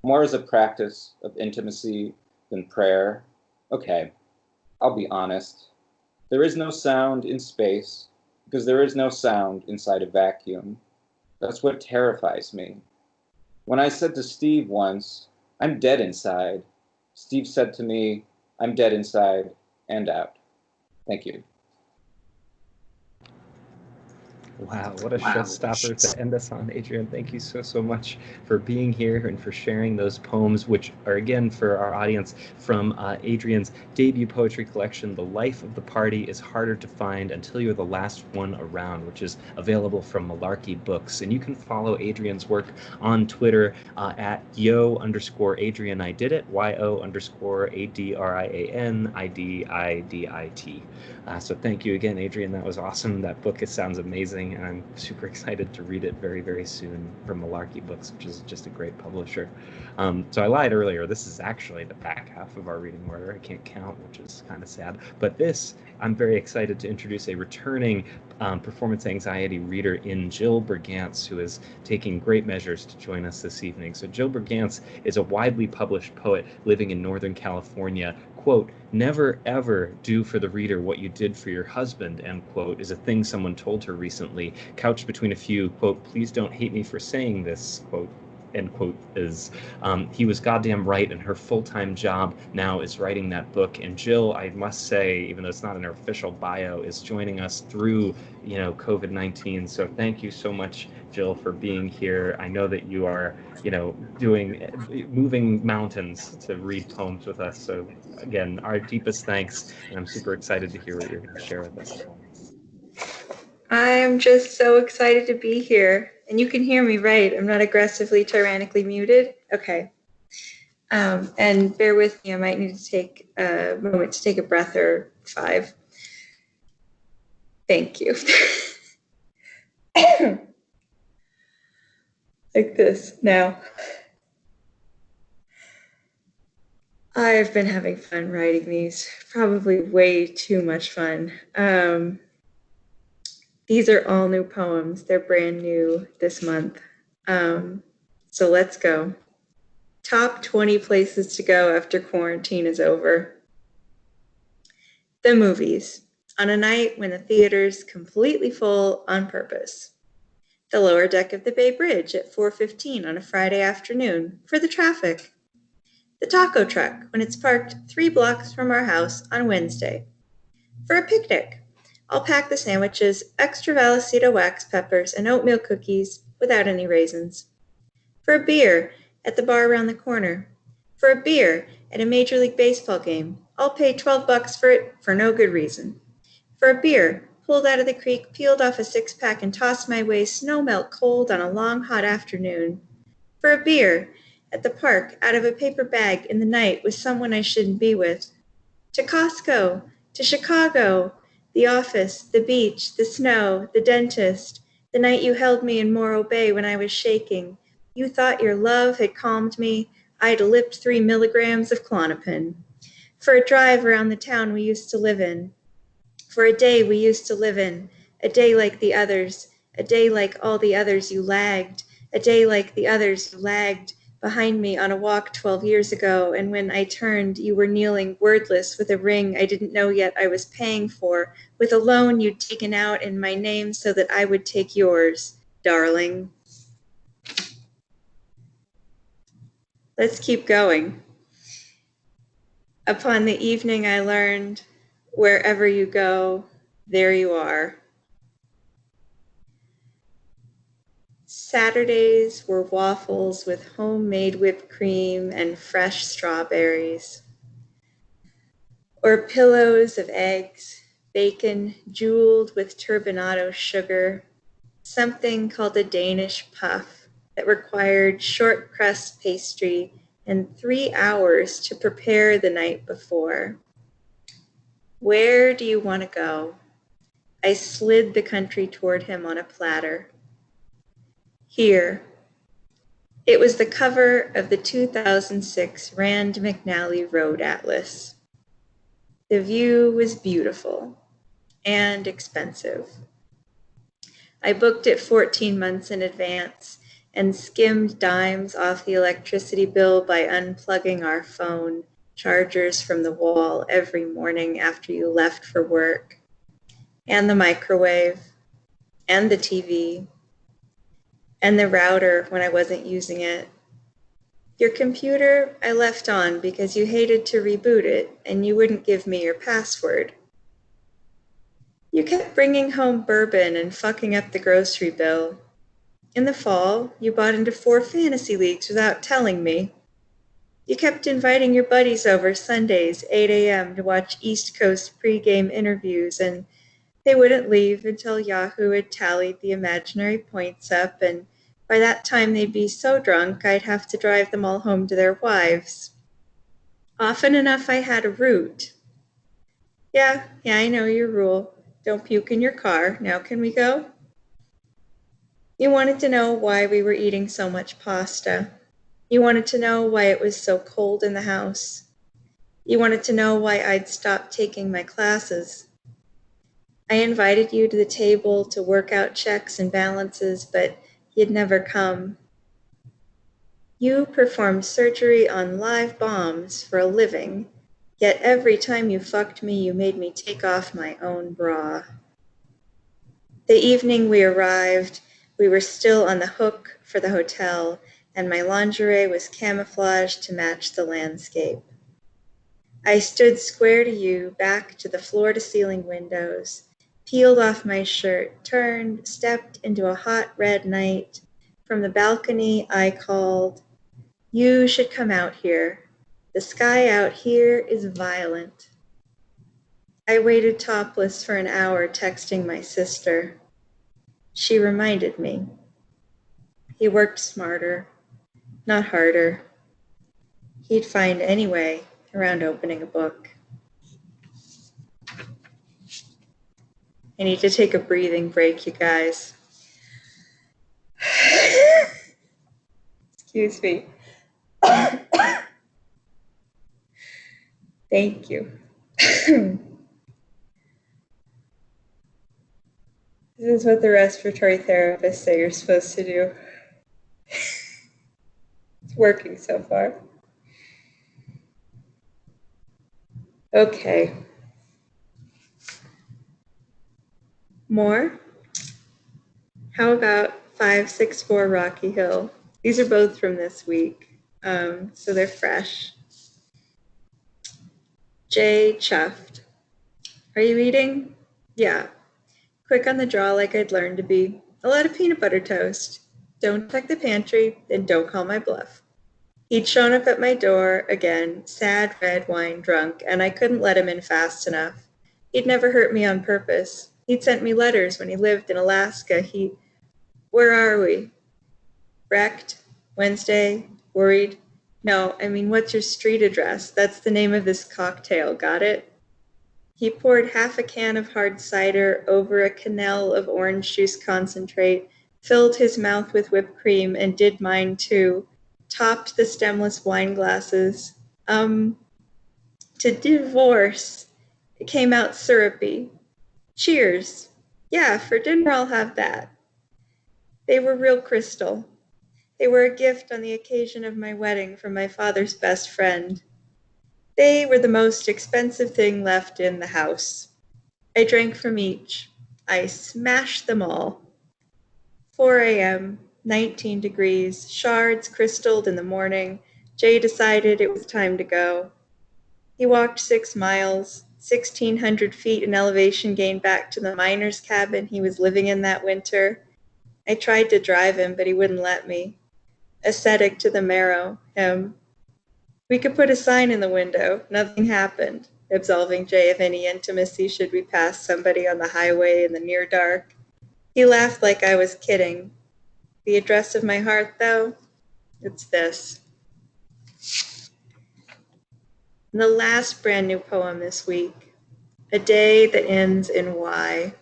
more as a practice of intimacy than prayer. Okay, I'll be honest. There is no sound in space because there is no sound inside a vacuum. That's what terrifies me. When I said to Steve once, I'm dead inside, Steve said to me, I'm dead inside and out. Thank you. Wow, what a showstopper to end us on, Adrian. Thank you so much for being here and for sharing those poems, which are, again, for our audience, from Adrian's debut poetry collection, The Life of the Party is Harder to Find Until You're the Last One Around, which is available from Malarkey Books. And you can follow Adrian's work on Twitter at yo_Adrian I did it, yo_ADRIAN IDIDIT. So thank you again, Adrian. That was awesome. That book sounds amazing. evening, and I'm super excited to read it very, very soon from Malarkey Books, which is just a great publisher. So I lied earlier. This is actually the back half of our reading order. I can't count, which is kind of sad. But this, I'm very excited to introduce a returning performance anxiety reader in Jill Bergantz, who is taking great measures to join us this evening. So Jill Bergantz is a widely published poet living in Northern California. Quote, "Never ever do for the reader what you did for your husband," end quote, is a thing someone told her recently, couched between a few, quote, "please don't hate me for saying this," quote, end quote, is he was goddamn right, and her full-time job now is writing that book. And Jill, I must say, even though it's not in her official bio, is joining us through, COVID-19. So thank you so much, Jill, for being here. I know that you are, moving mountains to read poems with us. So again, our deepest thanks, and I'm super excited to hear what you're going to share with us. I'm just so excited to be here. And you can hear me, right? I'm not aggressively, tyrannically muted. Okay. And bear with me, I might need to take a moment to take a breath or 5. Thank you. Like this now. I've been having fun writing these, probably way too much fun. These are all new poems. They're brand new this month. So let's go. Top 20 places to go after quarantine is over. The movies. On a night when the theater's completely full on purpose. The lower deck of the Bay Bridge at 4:15 on a Friday afternoon for the traffic. The taco truck when it's parked 3 blocks from our house on Wednesday. For a picnic. I'll pack the sandwiches, extra Valicita wax peppers, and oatmeal cookies without any raisins. For a beer at the bar around the corner. For a beer at a Major League Baseball game. I'll pay $12 for it for no good reason. For a beer, pulled out of the creek, peeled off a 6-pack, and tossed my way snow melt cold on a long hot afternoon. For a beer at the park out of a paper bag in the night with someone I shouldn't be with. To Costco, to Chicago, the office, the beach, the snow, the dentist, the night you held me in Morro Bay when I was shaking. You thought your love had calmed me. I'd lipped 3 milligrams of Klonopin. For a drive around the town we used to live in. For a day we used to live in. A day like the others. A day like all the others you lagged. A day like the others you lagged behind me on a walk 12 years ago, and when I turned, you were kneeling wordless with a ring I didn't know yet I was paying for, with a loan you'd taken out in my name so that I would take yours, darling. Let's keep going. Upon the evening I learned, wherever you go, there you are. Saturdays were waffles with homemade whipped cream and fresh strawberries. Or pillows of eggs, bacon jeweled with turbinado sugar, something called a Danish puff that required short crust pastry and 3 hours to prepare the night before. Where do you want to go? I slid the country toward him on a platter. Here. It was the cover of the 2006 Rand McNally Road Atlas. The view was beautiful and expensive. I booked it 14 months in advance and skimmed dimes off the electricity bill by unplugging our phone chargers from the wall every morning after you left for work, and the microwave, and the TV, and the router when I wasn't using it. Your computer I left on because you hated to reboot it and you wouldn't give me your password. You kept bringing home bourbon and fucking up the grocery bill. In the fall, you bought into 4 fantasy leagues without telling me. You kept inviting your buddies over Sundays, 8 a.m. to watch East Coast pregame interviews, and they wouldn't leave until Yahoo had tallied the imaginary points up, and by that time they'd be so drunk I'd have to drive them all home to their wives. Often enough I had a route. Yeah, I know your rule. Don't puke in your car. Now can we go? You wanted to know why we were eating so much pasta. You wanted to know why it was so cold in the house. You wanted to know why I'd stopped taking my classes. I invited you to the table to work out checks and balances, but you'd never come. You performed surgery on live bombs for a living, yet every time you fucked me, you made me take off my own bra. The evening we arrived, we were still on the hook for the hotel, and my lingerie was camouflaged to match the landscape. I stood square to you, back to the floor-to-ceiling windows, peeled off my shirt, turned, stepped into a hot red night. From the balcony, I called, "You should come out here. The sky out here is violent." I waited topless for an hour, texting my sister. She reminded me. He worked smarter, not harder. He'd find any way around opening a book. I need to take a breathing break, you guys. Excuse me. Thank you. This is what the respiratory therapists say you're supposed to do. It's working so far. Okay. More? How about 564 Rocky Hill? These are both from this week, so they're fresh. Jay Chuffed. Are you eating? Yeah. Quick on the draw like I'd learned to be. A lot of peanut butter toast. Don't check the pantry, and don't call my bluff. He'd shown up at my door again, sad red wine drunk, and I couldn't let him in fast enough. He'd never hurt me on purpose. He'd sent me letters when he lived in Alaska. Where are we? Wrecked? Wednesday? Worried? No, I mean, what's your street address? That's the name of this cocktail, got it? He poured half a can of hard cider over a canal of orange juice concentrate, filled his mouth with whipped cream, and did mine too, topped the stemless wine glasses. To divorce. It came out syrupy. Cheers. Yeah, for dinner I'll have that. They were real crystal. They were a gift on the occasion of my wedding from my father's best friend. They were the most expensive thing left in the house. I drank from each. I smashed them all. 4 a.m., 19 degrees, shards crystalled in the morning. Jay decided it was time to go. He walked 6 miles, 1,600 feet in elevation gain back to the miner's cabin he was living in that winter. I tried to drive him, but he wouldn't let me. Ascetic to the marrow, him. We could put a sign in the window. Nothing happened, absolving Jay of any intimacy should we pass somebody on the highway in the near dark. He laughed like I was kidding. The address of my heart, though, it's this. And the last brand new poem this week, A Day That Ends in Y.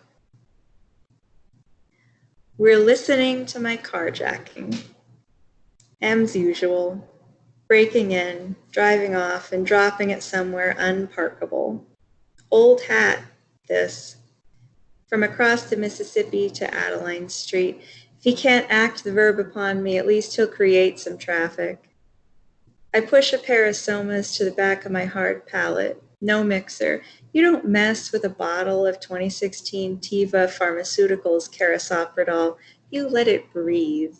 We're listening to my carjacking. M's usual. Breaking in, driving off, and dropping it somewhere unparkable. Old hat, this. From across the Mississippi to Adeline Street. If he can't act the verb upon me, at least he'll create some traffic. I push a pair of somas to the back of my hard palate. No mixer. You don't mess with a bottle of 2016 Teva Pharmaceuticals Carisoprodol. You let it breathe.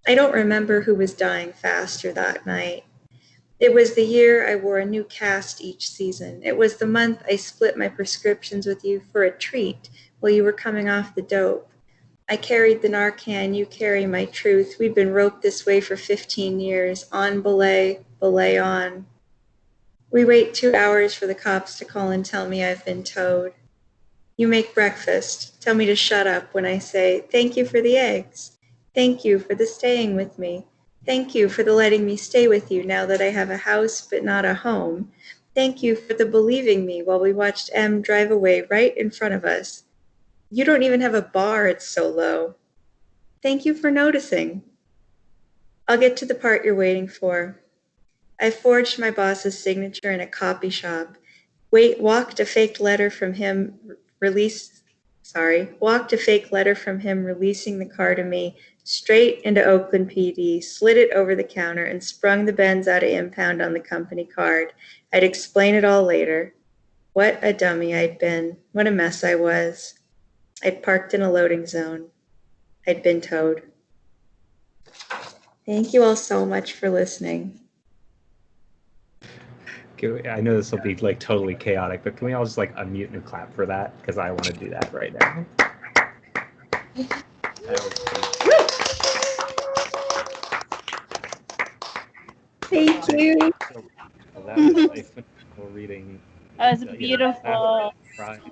I don't remember who was dying faster that night. It was the year I wore a new cast each season. It was the month I split my prescriptions with you for a treat while you were coming off the dope. I carried the Narcan, you carry my truth. We'd been roped this way for 15 years. On belay, belay on. We wait 2 hours for the cops to call and tell me I've been towed. You make breakfast. Tell me to shut up when I say, thank you for the eggs. Thank you for the staying with me. Thank you for the letting me stay with you now that I have a house but not a home. Thank you for the believing me while we watched M drive away right in front of us. You don't even have a bar, it's so low. Thank you for noticing. I'll get to the part you're waiting for. I forged my boss's signature in a copy shop. Walked a fake letter from him releasing the car to me straight into Oakland PD, slid it over the counter, and sprung the Benz out of impound on the company card. I'd explain it all later. What a dummy I'd been. What a mess I was. I'd parked in a loading zone. I'd been towed. Thank you all so much for listening. I know this will be like totally chaotic, but can we all just like unmute and clap for that? Because I want to do that right now. Thank you. So that was a phenomenal reading. That was beautiful.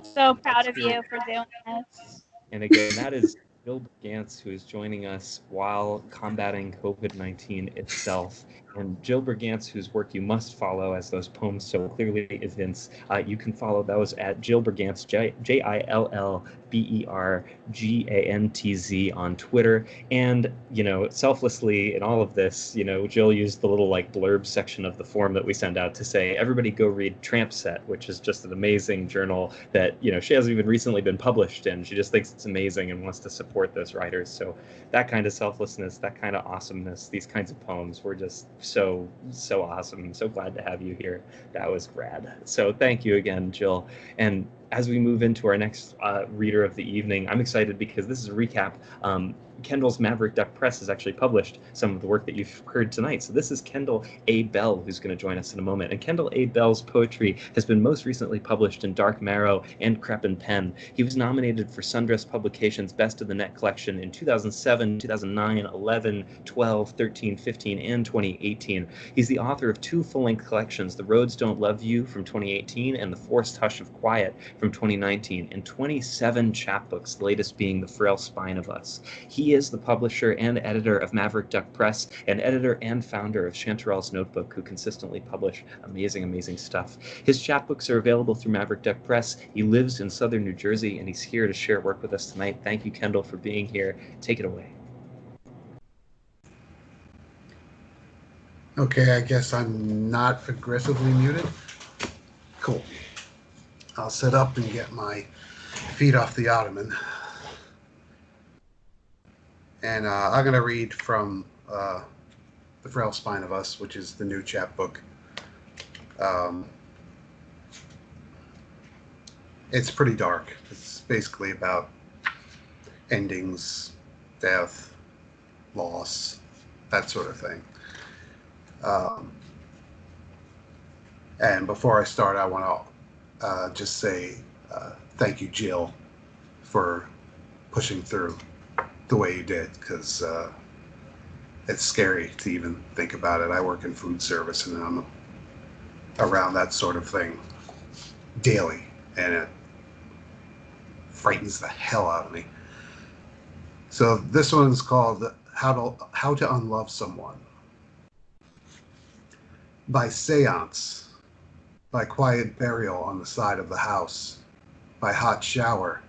So proud of you for doing this. And again, that is Jill Bergantz, who is joining us while combating COVID-19 itself. And Jill Bergantz, whose work you must follow, as those poems so clearly evince. You can follow those at Jill Bergantz, JILLBERGANTZ on Twitter. And, you know, selflessly in all of this, you know, Jill used the little like blurb section of the form that we send out to say, everybody go read Tramp Set, which is just an amazing journal that, you know, she hasn't even recently been published in. She just thinks it's amazing and wants to support those writers. So that kind of selflessness, that kind of awesomeness, these kinds of poems were just so awesome. I'm so glad to have you here. That was rad. So thank you again, Jill. And as we move into our next reader of the evening, I'm excited because this is a recap. Kendall's Maverick Duck Press has actually published some of the work that you've heard tonight. So this is Kendall A. Bell, who's going to join us in a moment. And Kendall A. Bell's poetry has been most recently published in Dark Marrow and Crepin Pen. He was nominated for Sundress Publications' Best of the Net collection in 2007, 2009, 11, 12, 13, 15, and 2018. He's the author of 2 full-length collections, The Roads Don't Love You from 2018 and The Forced Hush of Quiet from 2019, and 27 chapbooks, the latest being The Frail Spine of Us. He is the publisher and editor of Maverick Duck Press, and editor and founder of Chanterelle's Notebook, who consistently publish amazing stuff. His chapbooks are available through Maverick Duck Press. He lives in southern New Jersey, and he's here to share work with us tonight. Thank you, Kendall, for being here. Take it away. Okay, I guess I'm not aggressively muted. Cool. I'll sit up and get my feet off the ottoman. And I'm going to read from The Frail Spine of Us, which is the new chapbook. It's pretty dark. It's basically about endings, death, loss, that sort of thing. And before I start, I want to just say thank you, Jill, for pushing through the way you did, because it's scary to even think about it. I work in food service, and I'm around that sort of thing daily, and it frightens the hell out of me. So this one's called How to Unlove Someone. By seance, by quiet burial on the side of the house, by hot shower,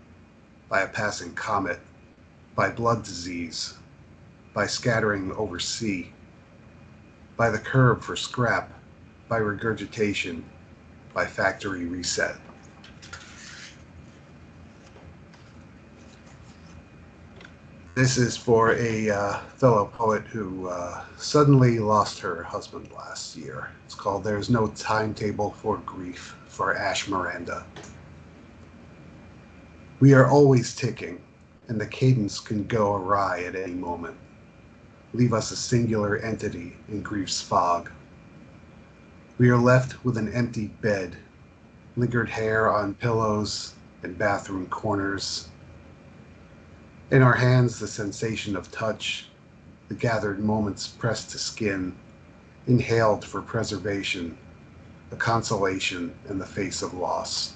by a passing comet, by blood disease, by scattering over sea, by the curb for scrap, by regurgitation, by factory reset. This is for a fellow poet who suddenly lost her husband last year. It's called There's No Timetable for Grief, for Ash Miranda. We are always ticking, and the cadence can go awry at any moment. Leave us a singular entity in grief's fog. We are left with an empty bed, lingered hair on pillows and bathroom corners. In our hands, the sensation of touch, the gathered moments pressed to skin, inhaled for preservation, a consolation in the face of loss.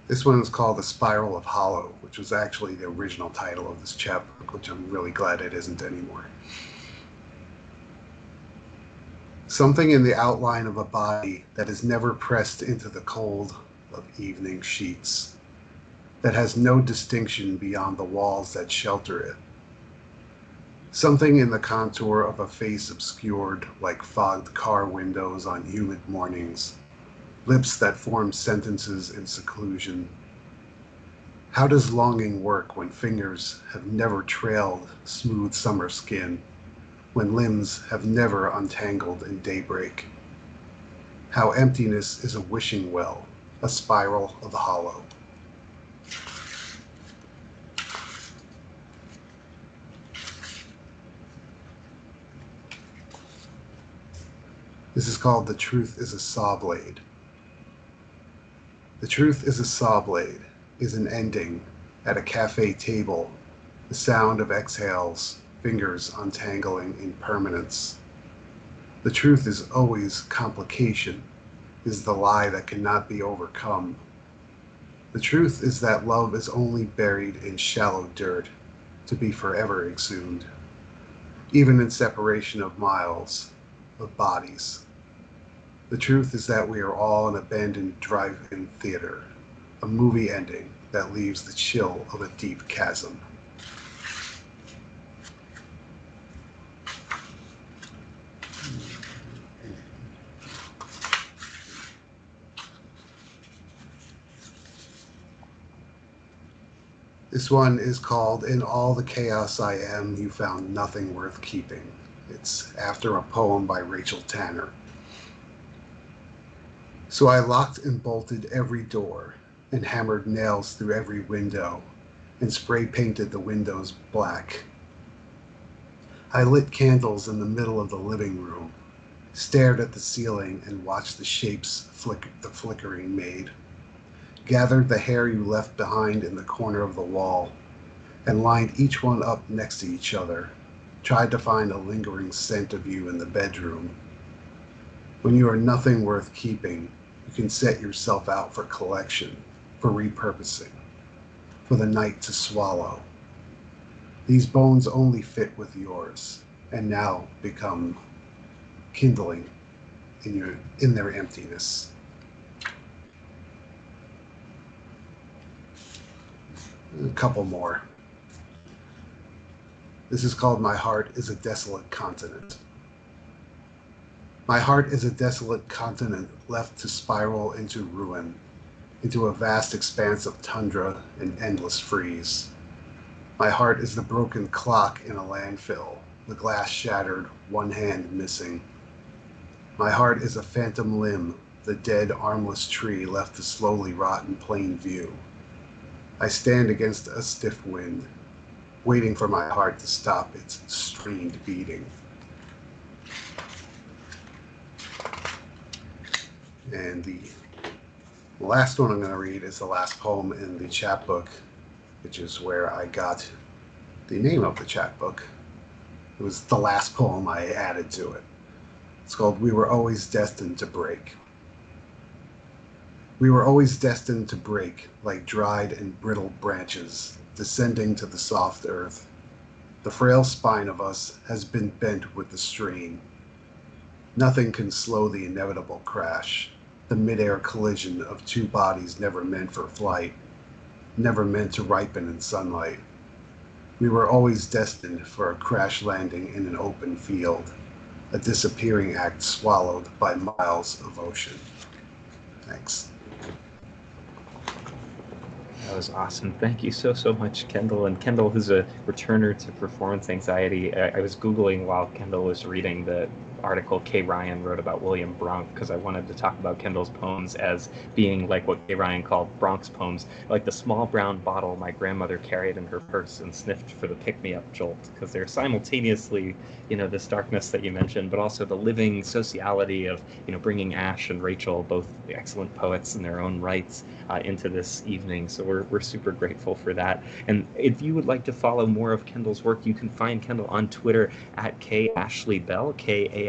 This one is called The Spiral of Hollow, which was actually the original title of this chapbook, which I'm really glad it isn't anymore. Something in the outline of a body that is never pressed into the cold of evening sheets, that has no distinction beyond the walls that shelter it. Something in the contour of a face obscured like fogged car windows on humid mornings, lips that form sentences in seclusion. How does longing work when fingers have never trailed smooth summer skin, when limbs have never untangled in daybreak? How emptiness is a wishing well, a spiral of the hollow. This is called The Truth is a Saw Blade. The truth is a saw blade, is an ending at a cafe table, the sound of exhales, fingers untangling impermanence. The truth is always complication, is the lie that cannot be overcome. The truth is that love is only buried in shallow dirt, to be forever exhumed, even in separation of miles, of bodies. The truth is that we are all an abandoned drive-in theater, a movie ending that leaves the chill of a deep chasm. This one is called In All the Chaos I Am, You Found Nothing Worth Keeping. It's after a poem by Rachel Tanner. So I locked and bolted every door, and hammered nails through every window, and spray painted the windows black. I lit candles in the middle of the living room, stared at the ceiling and watched the shapes the flickering made, gathered the hair you left behind in the corner of the wall, and lined each one up next to each other, tried to find a lingering scent of you in the bedroom. When you are nothing worth keeping, you can set yourself out for collection, for repurposing, for the night to swallow. These bones only fit with yours, and now become kindling in their emptiness. A couple more. This is called My Heart is a Desolate Continent. My heart is a desolate continent left to spiral into ruin, into a vast expanse of tundra and endless freeze. My heart is the broken clock in a landfill, the glass shattered, one hand missing. My heart is a phantom limb, the dead, armless tree left to slowly rot in plain view. I stand against a stiff wind, waiting for my heart to stop its strained beating. And the last one I'm going to read is the last poem in the chapbook, which is where I got the name of the chapbook. It was the last poem I added to it. It's called We Were Always Destined to Break. We were always destined to break, like dried and brittle branches, descending to the soft earth. The frail spine of us has been bent with the strain. Nothing can slow the inevitable crash, the mid-air collision of two bodies never meant for flight, never meant to ripen in sunlight. We were always destined for a crash landing in an open field, a disappearing act swallowed by miles of ocean. Thanks. That was awesome. Thank you so much, Kendall. And Kendall is a returner to performance anxiety. I was Googling while Kendall was reading the article Kay Ryan wrote about William Bronk, because I wanted to talk about Kendall's poems as being like what Kay Ryan called Bronk's poems, like the small brown bottle my grandmother carried in her purse and sniffed for the pick-me-up jolt, because they're simultaneously, this darkness that you mentioned, but also the living sociality of, bringing Ash and Rachel, both excellent poets in their own rights, into this evening. So we're super grateful for that. And if you would like to follow more of Kendall's work, you can find Kendall on Twitter at @KAshleyBell, KASHLEYBELL.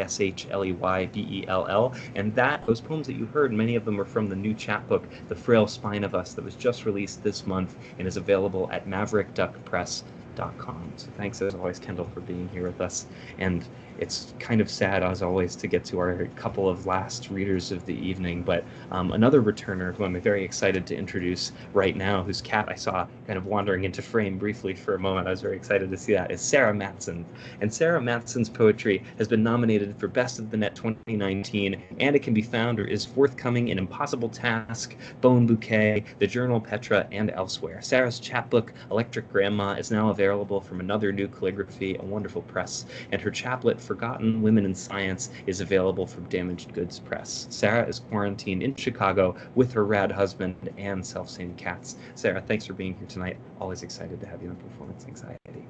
And those poems that you heard, many of them are from the new chapbook, The Frail Spine of Us, that was just released this month and is available at maverickduckpress.com. untitled.com. So thanks as always, Kendall, for being here with us. And it's kind of sad, as always, to get to our couple of last readers of the evening, but another returner who I'm very excited to introduce right now, whose cat I saw kind of wandering into frame briefly for a moment. I was very excited to see that, is Sara Matson. And Sara Matson's poetry has been nominated for Best of the Net 2019, and it can be found or is forthcoming in Impossible Task, Bone Bouquet, The Journal Petra, and elsewhere. Sara's chapbook, Electric Grandma, is now available from Another New Calligraphy, a wonderful press, and her chaplet, Forgotten Women in Science, is available from Damaged Goods Press. Sara is quarantined in Chicago with her rad husband and self-same cats. Sara, thanks for being here tonight. Always excited to have you on Performance Anxiety.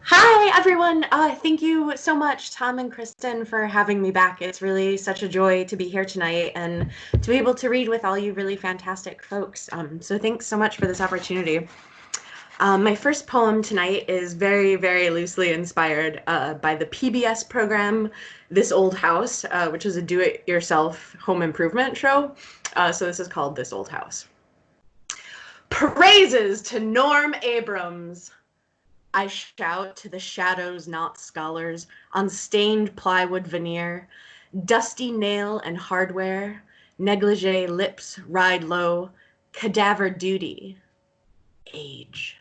Hi, everyone. Thank you so much, Tom and Kristin, for having me back. It's really such a joy to be here tonight and to be able to read with all you really fantastic folks. So thanks so much for this opportunity. My first poem tonight is very, very loosely inspired by the PBS program, This Old House, which is a do-it-yourself home improvement show. So this is called This Old House. Praises to Norm Abrams. I shout to the shadows, not scholars, on stained plywood veneer, dusty nail and hardware, negligee lips ride low, cadaver duty, age.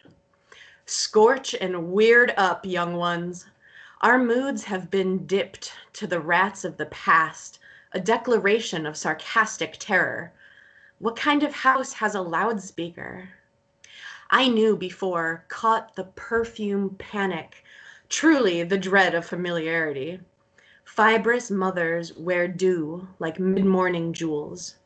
Scorch and weird up, young ones. Our moods have been dipped to the rats of the past, a declaration of sarcastic terror. What kind of house has a loudspeaker? I knew before, caught the perfume panic, truly the dread of familiarity. Fibrous mothers wear dew like mid-morning jewels.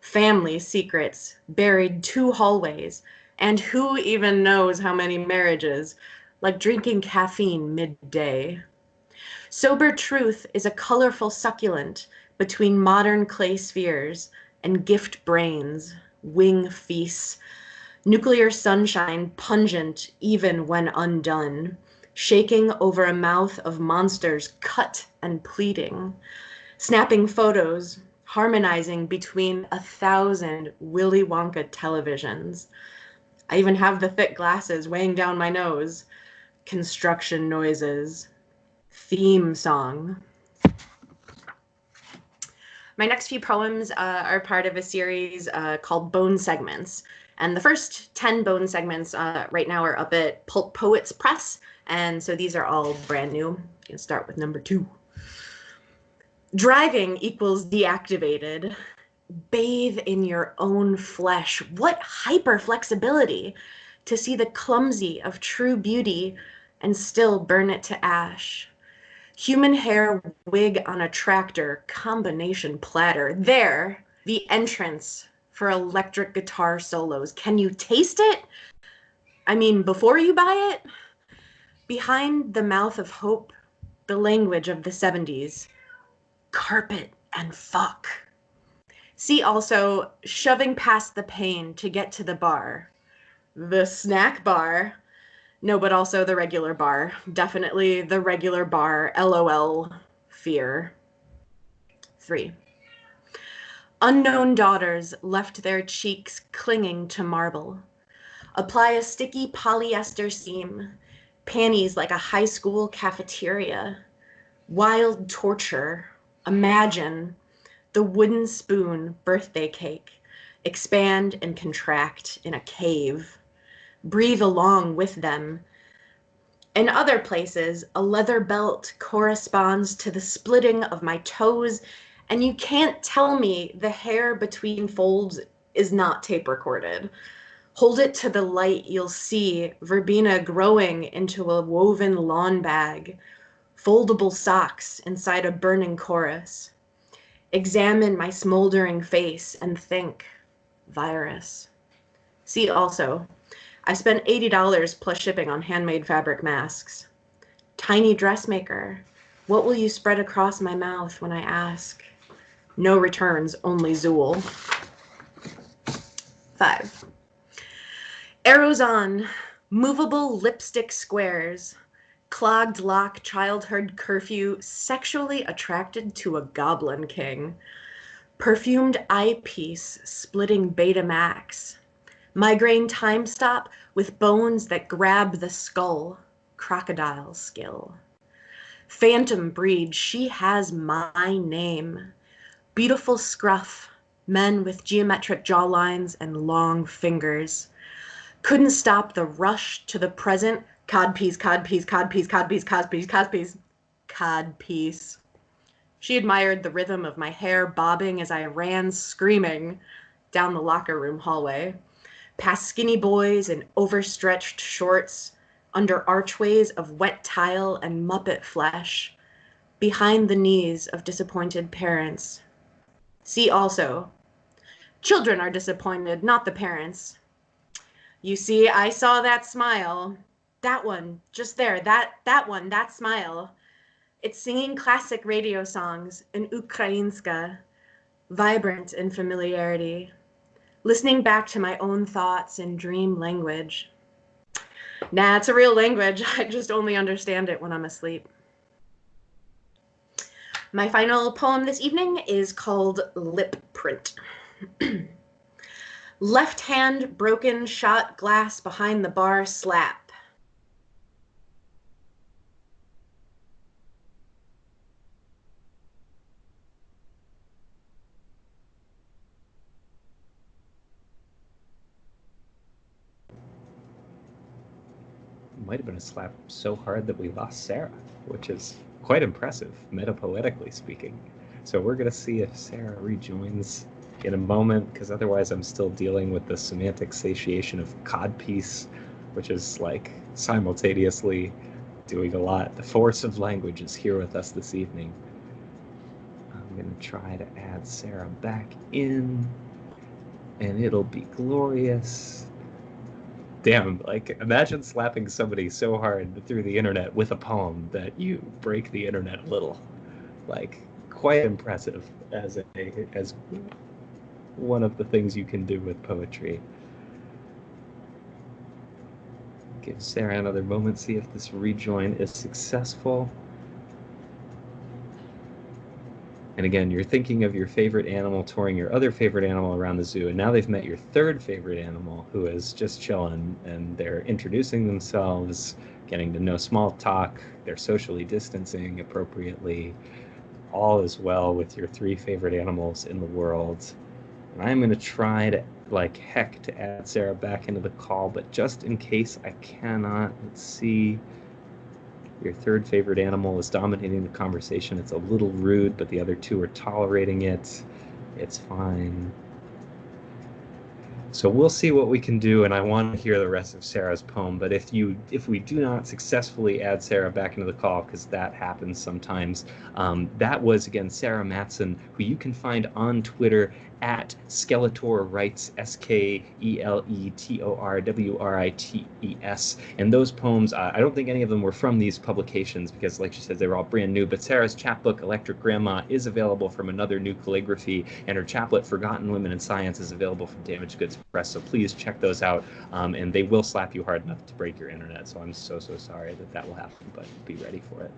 Family secrets buried 2 hallways, and who even knows how many marriages, like drinking caffeine midday. Sober truth is a colorful succulent between modern clay spheres and gift brains, wing feasts, nuclear sunshine pungent even when undone, shaking over a mouth of monsters cut and pleading, snapping photos, harmonizing between 1,000 Willy Wonka televisions. I even have the thick glasses weighing down my nose. Construction noises. Theme song. My next few poems are part of a series called Bone Segments. And the first 10 bone segments right now are up at Pulp Poets Press. And so these are all brand new. You can start with number 2. Driving equals deactivated. Bathe in your own flesh. What hyper flexibility to see the clumsy of true beauty and still burn it to ash. Human hair wig on a tractor, combination platter. There, the entrance for electric guitar solos. Can you taste it? I mean, before you buy it? Behind the mouth of hope, the language of the 70s. Carpet and fuck. See also, shoving past the pain to get to the bar. The snack bar. No, but also the regular bar. Definitely the regular bar. LOL. Fear. 3. Unknown daughters left their cheeks clinging to marble. Apply a sticky polyester seam. Panties like a high school cafeteria. Wild torture. Imagine the wooden spoon birthday cake. Expand and contract in a cave. Breathe along with them. In other places, a leather belt corresponds to the splitting of my toes, and you can't tell me the hair between folds is not tape recorded. Hold it to the light, you'll see verbena growing into a woven lawn bag, foldable socks inside a burning chorus. Examine my smoldering face and think, virus. See also, I spent $80 plus shipping on handmade fabric masks. Tiny dressmaker, what will you spread across my mouth when I ask? No returns, only Zool. 5. Arrows on, movable lipstick squares, clogged lock childhood curfew, sexually attracted to a goblin king, perfumed eyepiece splitting Betamax, Migraine time stop with bones that grab the skull, crocodile skill. Phantom breed, she has my name. Beautiful scruff, men with geometric jawlines and long fingers. Couldn't stop the rush to the present. Codpiece, codpiece, codpiece, codpiece, codpiece, codpiece, codpiece. She admired the rhythm of my hair bobbing as I ran screaming down the locker room hallway, past skinny boys in overstretched shorts, under archways of wet tile and Muppet flesh, behind the knees of disappointed parents. See also, children are disappointed, not the parents. You see, I saw that smile. That one, just there, that one, that smile. It's singing classic radio songs in Ukrainska, vibrant in familiarity, listening back to my own thoughts in dream language. Nah, it's a real language. I just only understand it when I'm asleep. My final poem this evening is called Lip Print. Left hand broken shot glass behind the bar slap. Might have been a slap so hard that we lost Sarah, which is quite impressive, metapoetically speaking. So we're going to see if Sarah rejoins in a moment, because otherwise I'm still dealing with the semantic satiation of codpiece, which is like simultaneously doing a lot. The force of language is here with us this evening. I'm going to try to add Sarah back in, and it'll be glorious. Damn, like, imagine slapping somebody so hard through the internet with a poem that you break the internet a little. Like, quite impressive as one of the things you can do with poetry. Give Sarah another moment, see if this rejoin is successful. And again, you're thinking of your favorite animal touring your other favorite animal around the zoo, and now they've met your third favorite animal who is just chilling, and they're introducing themselves, getting to know small talk, they're socially distancing appropriately. All is well with your three favorite animals in the world. And I'm going to try to, like heck, to add Sarah back into the call, but just in case I cannot, let's see. Your third favorite animal is dominating the conversation. It's a little rude, but the other two are tolerating it. It's fine. So we'll see what we can do, and I want to hear the rest of Sarah's poem. But if we do not successfully add Sarah back into the call, because that happens sometimes, that was, again, Sarah Matson, who you can find on Twitter at Skeletor Writes, SKELETORWRITES. And those poems, I don't think any of them were from these publications because, like she said, they were all brand new. But Sarah's chapbook, Electric Grandma, is available from Another New Calligraphy, and her chaplet, Forgotten Women in Science, is available from Damaged Goods Press. So please check those out, and they will slap you hard enough to break your internet. So I'm so sorry that will happen, but be ready for it.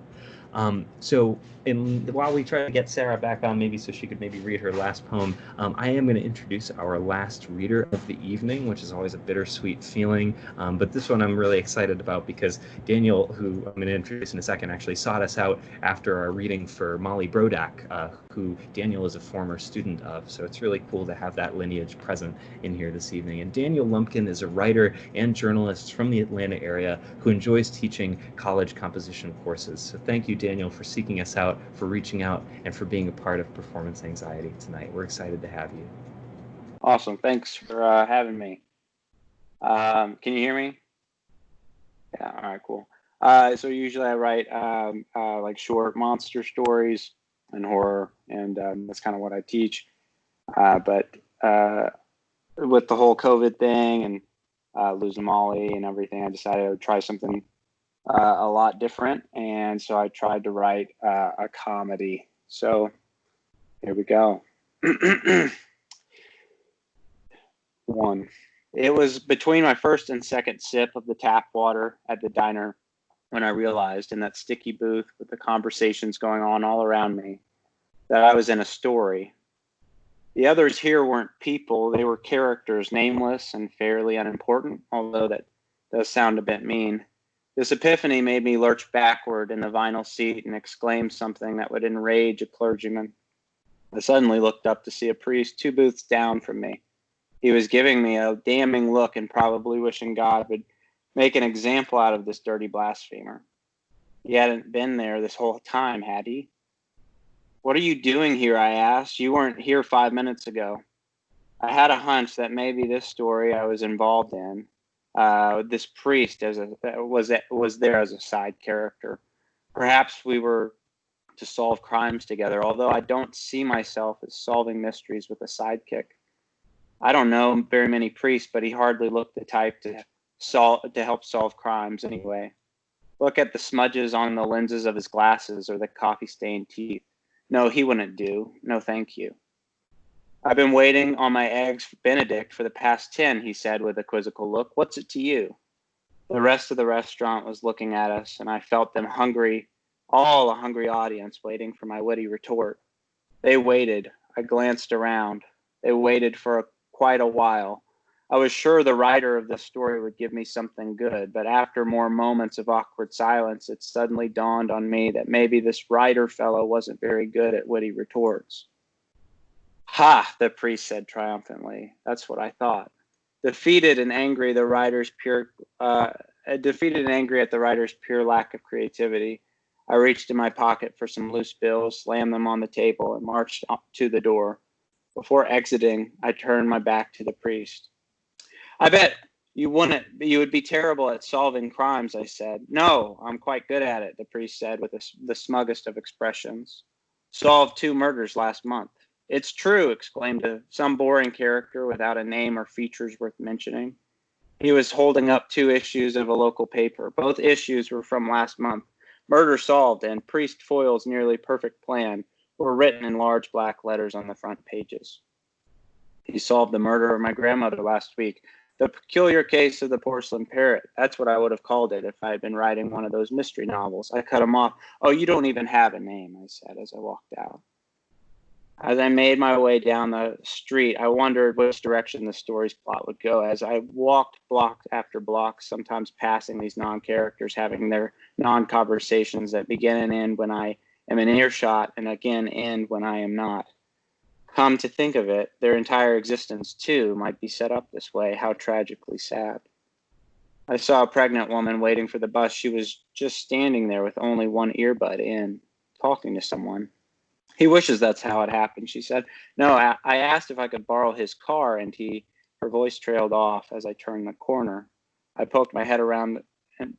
So while we try to get Sarah back on, maybe so she could maybe read her last poem, I am going to introduce our last reader of the evening, which is always a bittersweet feeling. But this one I'm really excited about because Daniel, who I'm going to introduce in a second, actually sought us out after our reading for Molly Brodak, who Daniel is a former student of. So it's really cool to have that lineage present in here this evening. And Daniel Lumpkin is a writer and journalist from the Atlanta area who enjoys teaching college composition courses. So thank you, Daniel, for seeking us out, for reaching out, and for being a part of Performance Anxiety tonight. We're excited to have you. Awesome. Thanks for having me. Can you hear me? Yeah. All right, cool. So usually I write like short monster stories and horror, and that's kind of what I teach. But with the whole COVID thing and losing Molly and everything, I decided I would try something a lot different, and so I tried to write a comedy. So here we go. One. It was between my first and second sip of the tap water at the diner when I realized, in that sticky booth with the conversations going on all around me, that I was in a story. The others here weren't people, they were characters, nameless and fairly unimportant, although that does sound a bit mean. This epiphany made me lurch backward in the vinyl seat and exclaim something that would enrage a clergyman. I suddenly looked up to see a priest 2 booths down from me. He was giving me a damning look and probably wishing God would make an example out of this dirty blasphemer. He hadn't been there this whole time, had he? What are you doing here? I asked. You weren't here 5 minutes ago. I had a hunch that maybe this story I was involved in, this priest was there as a side character. Perhaps we were to solve crimes together, although I don't see myself as solving mysteries with a sidekick. I don't know very many priests, but he hardly looked the type to help solve crimes anyway. Look at the smudges on the lenses of his glasses or the coffee-stained teeth. No, he wouldn't do. No, thank you. I've been waiting on my eggs Benedict for the past 10, he said with a quizzical look. What's it to you? The rest of the restaurant was looking at us, and I felt them hungry, all a hungry audience waiting for my witty retort. They waited. I glanced around. They waited for quite a while. I was sure the writer of this story would give me something good, but after more moments of awkward silence, it suddenly dawned on me that maybe this writer fellow wasn't very good at witty retorts. Ha, the priest said triumphantly. That's what I thought. Defeated and angry at the writer's pure lack of creativity, I reached in my pocket for some loose bills, slammed them on the table, and marched to the door. Before exiting, I turned my back to the priest. I bet you would be terrible at solving crimes, I said. No, I'm quite good at it, the priest said with the smuggest of expressions. Solved 2 murders last month. It's true, exclaimed some boring character without a name or features worth mentioning. He was holding up 2 issues of a local paper. Both issues were from last month. Murder solved and Priest Foyle's nearly perfect plan were written in large black letters on the front pages. He solved the murder of my grandmother last week. The peculiar case of the porcelain parrot. That's what I would have called it if I had been writing one of those mystery novels. I cut him off. Oh, you don't even have a name, I said as I walked out. As I made my way down the street, I wondered which direction the story's plot would go. As I walked block after block, sometimes passing these non-characters, having their non-conversations that begin and end when I am in earshot and again end when I am not. Come to think of it, their entire existence, too, might be set up this way. How tragically sad. I saw a pregnant woman waiting for the bus. She was just standing there with only one earbud in, talking to someone. He wishes that's how it happened, she said. No, I asked if I could borrow his car, and her voice trailed off as I turned the corner. I poked my head around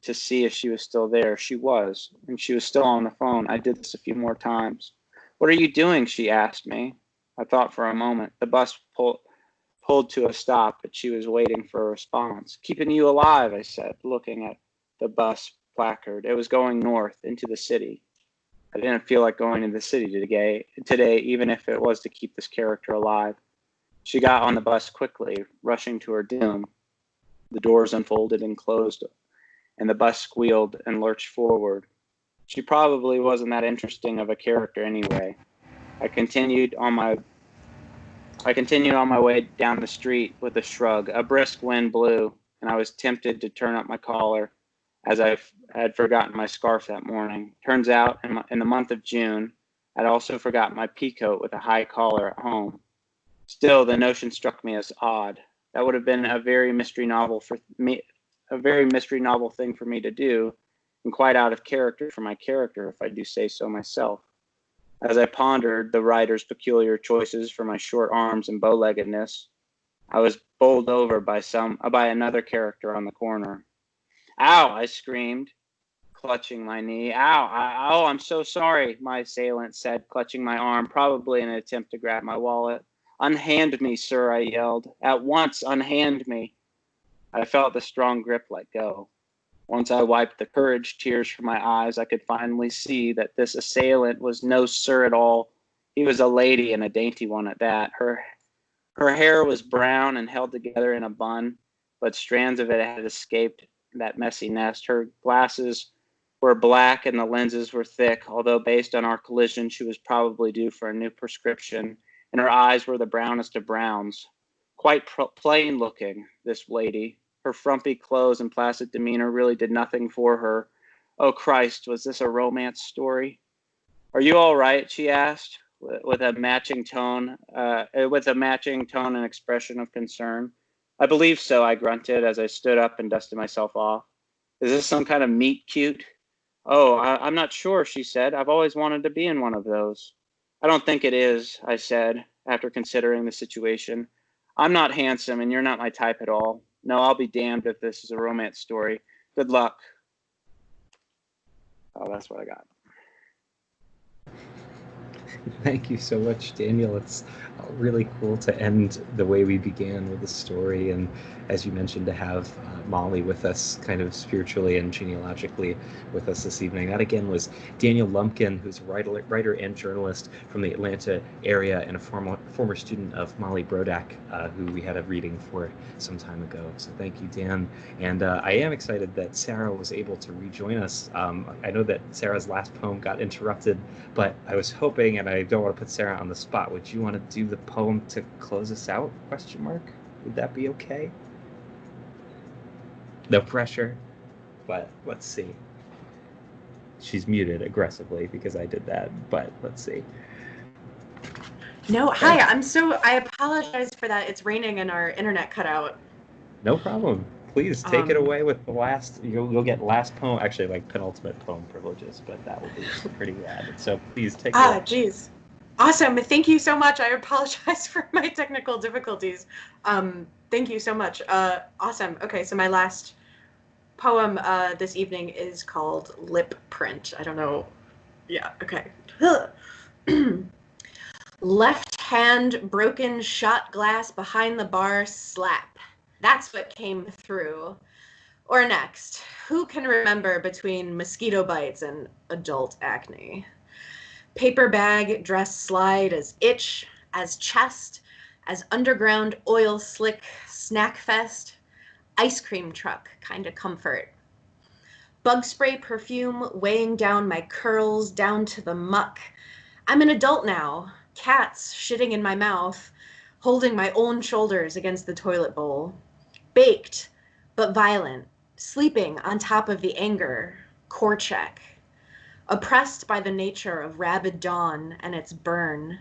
to see if she was still there. She was, and she was still on the phone. I did this a few more times. What are you doing? She asked me. I thought for a moment. The bus pulled to a stop, but she was waiting for a response. Keeping you alive, I said, looking at the bus placard. It was going north into the city. I didn't feel like going to the city today, even if it was to keep this character alive. She got on the bus quickly, rushing to her doom. The doors unfolded and closed, and the bus squealed and lurched forward. She probably wasn't that interesting of a character anyway. I continued on my way down the street with a shrug. A brisk wind blew, and I was tempted to turn up my collar, as I had forgotten my scarf that morning. Turns out, in the month of June, I'd also forgotten my peacoat with a high collar at home. Still, the notion struck me as odd. That would have been a very mystery novel thing for me to do, and quite out of character for my character, if I do say so myself. As I pondered the writer's peculiar choices for my short arms and bow-leggedness, I was bowled over by another character on the corner. Ow, I screamed, clutching my knee. Ow, I'm so sorry, my assailant said, clutching my arm, probably in an attempt to grab my wallet. Unhand me, sir, I yelled. At once, unhand me. I felt the strong grip let go. Once I wiped the courage tears from my eyes, I could finally see that this assailant was no sir at all. He was a lady, and a dainty one at that. Her hair was brown and held together in a bun, but strands of it had escaped that messy nest. Her glasses were black and the lenses were thick, although based on our collision, she was probably due for a new prescription, and her eyes were the brownest of browns. Quite plain looking, this lady. Her frumpy clothes and placid demeanor really did nothing for her. Oh Christ, was this a romance story? Are you all right? She asked, with a matching tone and expression of concern. I believe so, I grunted as I stood up and dusted myself off. Is this some kind of meet cute? Oh, I'm not sure, she said. I've always wanted to be in one of those. I don't think it is, I said, after considering the situation. I'm not handsome and you're not my type at all. No, I'll be damned if this is a romance story. Good luck. Oh, that's what I got. Thank you so much, Daniel. It's really cool to end the way we began with the story, and as you mentioned, to have Molly with us kind of spiritually and genealogically with us this evening. That again was Daniel Lumpkin, who's a writer and journalist from the Atlanta area and a former student of Molly Brodak, who we had a reading for some time ago. So thank you, Dan. And I am excited that Sarah was able to rejoin us. I know that Sarah's last poem got interrupted, but I was hoping, and I don't want to put Sarah on the spot, would you want to do the poem to close us out? ? Would that be okay? No pressure, but let's see. She's muted aggressively because I did that, but let's see. No, hi, I apologize for that. It's raining and our internet cut out. No problem. Please take it away with the last, you'll get last poem, actually like penultimate poem privileges, but that will be pretty rad. So please take it away. Geez. Awesome. Thank you so much. I apologize for my technical difficulties. Thank you so much. Awesome. Okay, so my last poem this evening is called Lip Print. I don't know. Yeah, okay. Left hand broken shot glass behind the bar slap. That's what came through. Or next, who can remember between mosquito bites and adult acne? Paper bag dress slide as itch, as chest, as underground oil slick snack fest, ice cream truck kind of comfort. Bug spray perfume weighing down my curls down to the muck. I'm an adult now, cats shitting in my mouth, holding my own shoulders against the toilet bowl. Baked, but violent, sleeping on top of the anger, core check. Oppressed by the nature of rabid dawn and its burn.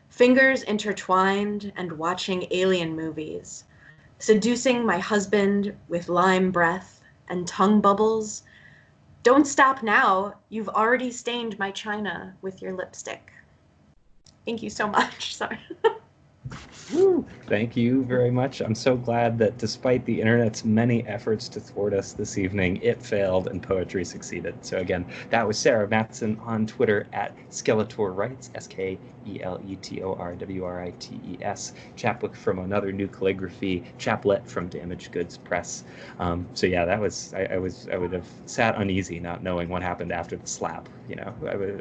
Fingers intertwined and watching alien movies. Seducing my husband with lime breath and tongue bubbles. Don't stop now. You've already stained my china with your lipstick. Thank you so much. Sorry. Woo. Thank you very much. I'm so glad that despite the internet's many efforts to thwart us this evening, it failed and poetry succeeded. So again, that was Sarah Matson on Twitter at SkeletorWrites, SkeletorWrites, chapbook from Another New Calligraphy, chaplet from Damaged Goods Press. So yeah, that was, I would have sat uneasy not knowing what happened after the slap. You know,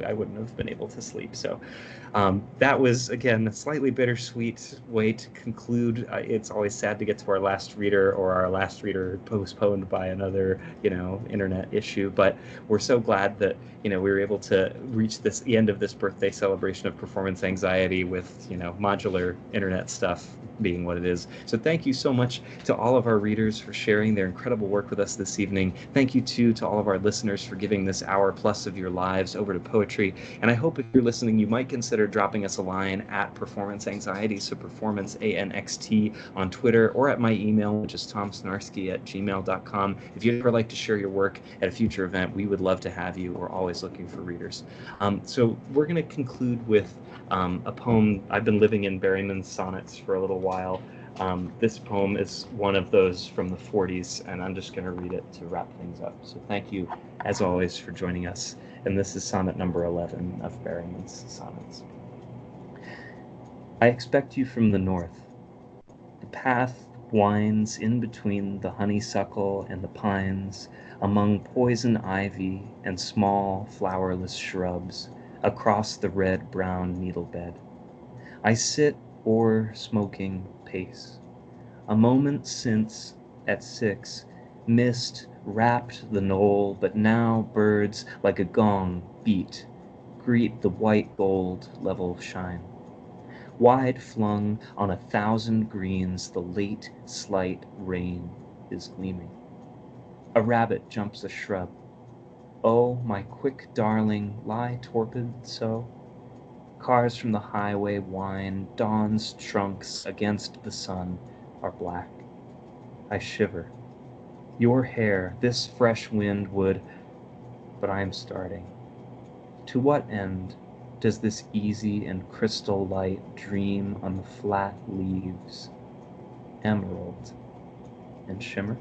I wouldn't have been able to sleep. So that was, again, a slightly bittersweet way to conclude. It's always sad to get to our last reader, or our last reader postponed by another, internet issue. But we're so glad that, we were able to reach the end of this birthday celebration of performance anxiety with, modular internet stuff being what it is. So thank you so much to all of our readers for sharing their incredible work with us this evening. Thank you too to all of our listeners for giving this hour plus of your lives over to poetry. And I hope if you're listening, you might consider dropping us a line at Performance Anxiety, so Performance ANXT on Twitter, or at my email, which is tomsnarski@gmail.com. If you'd ever like to share your work at a future event, we would love to have you. We're always looking for readers. So we're going to conclude with a poem. I've been living in Berryman's sonnets for a little while. This poem is one of those from the 40s, and I'm just going to read it to wrap things up. So thank you, as always, for joining us. And this is sonnet number 11 of Berryman's sonnets. I expect you from the north. The path winds in between the honeysuckle and the pines, among poison ivy and small flowerless shrubs, across the red-brown needle bed. I sit or smoking pace. A moment since, at 6, mist wrapped the knoll, but now birds like a gong beat, greet the white gold level shine. Wide flung on 1,000 greens, the late slight rain is gleaming. A rabbit jumps a shrub. Oh, my quick darling, lie torpid so. Cars from the highway whine, dawn's trunks against the sun are black. I shiver. Your hair, this fresh wind would, but I am starting. To what end does this easy and crystal light dream on the flat leaves, emerald and shimmer?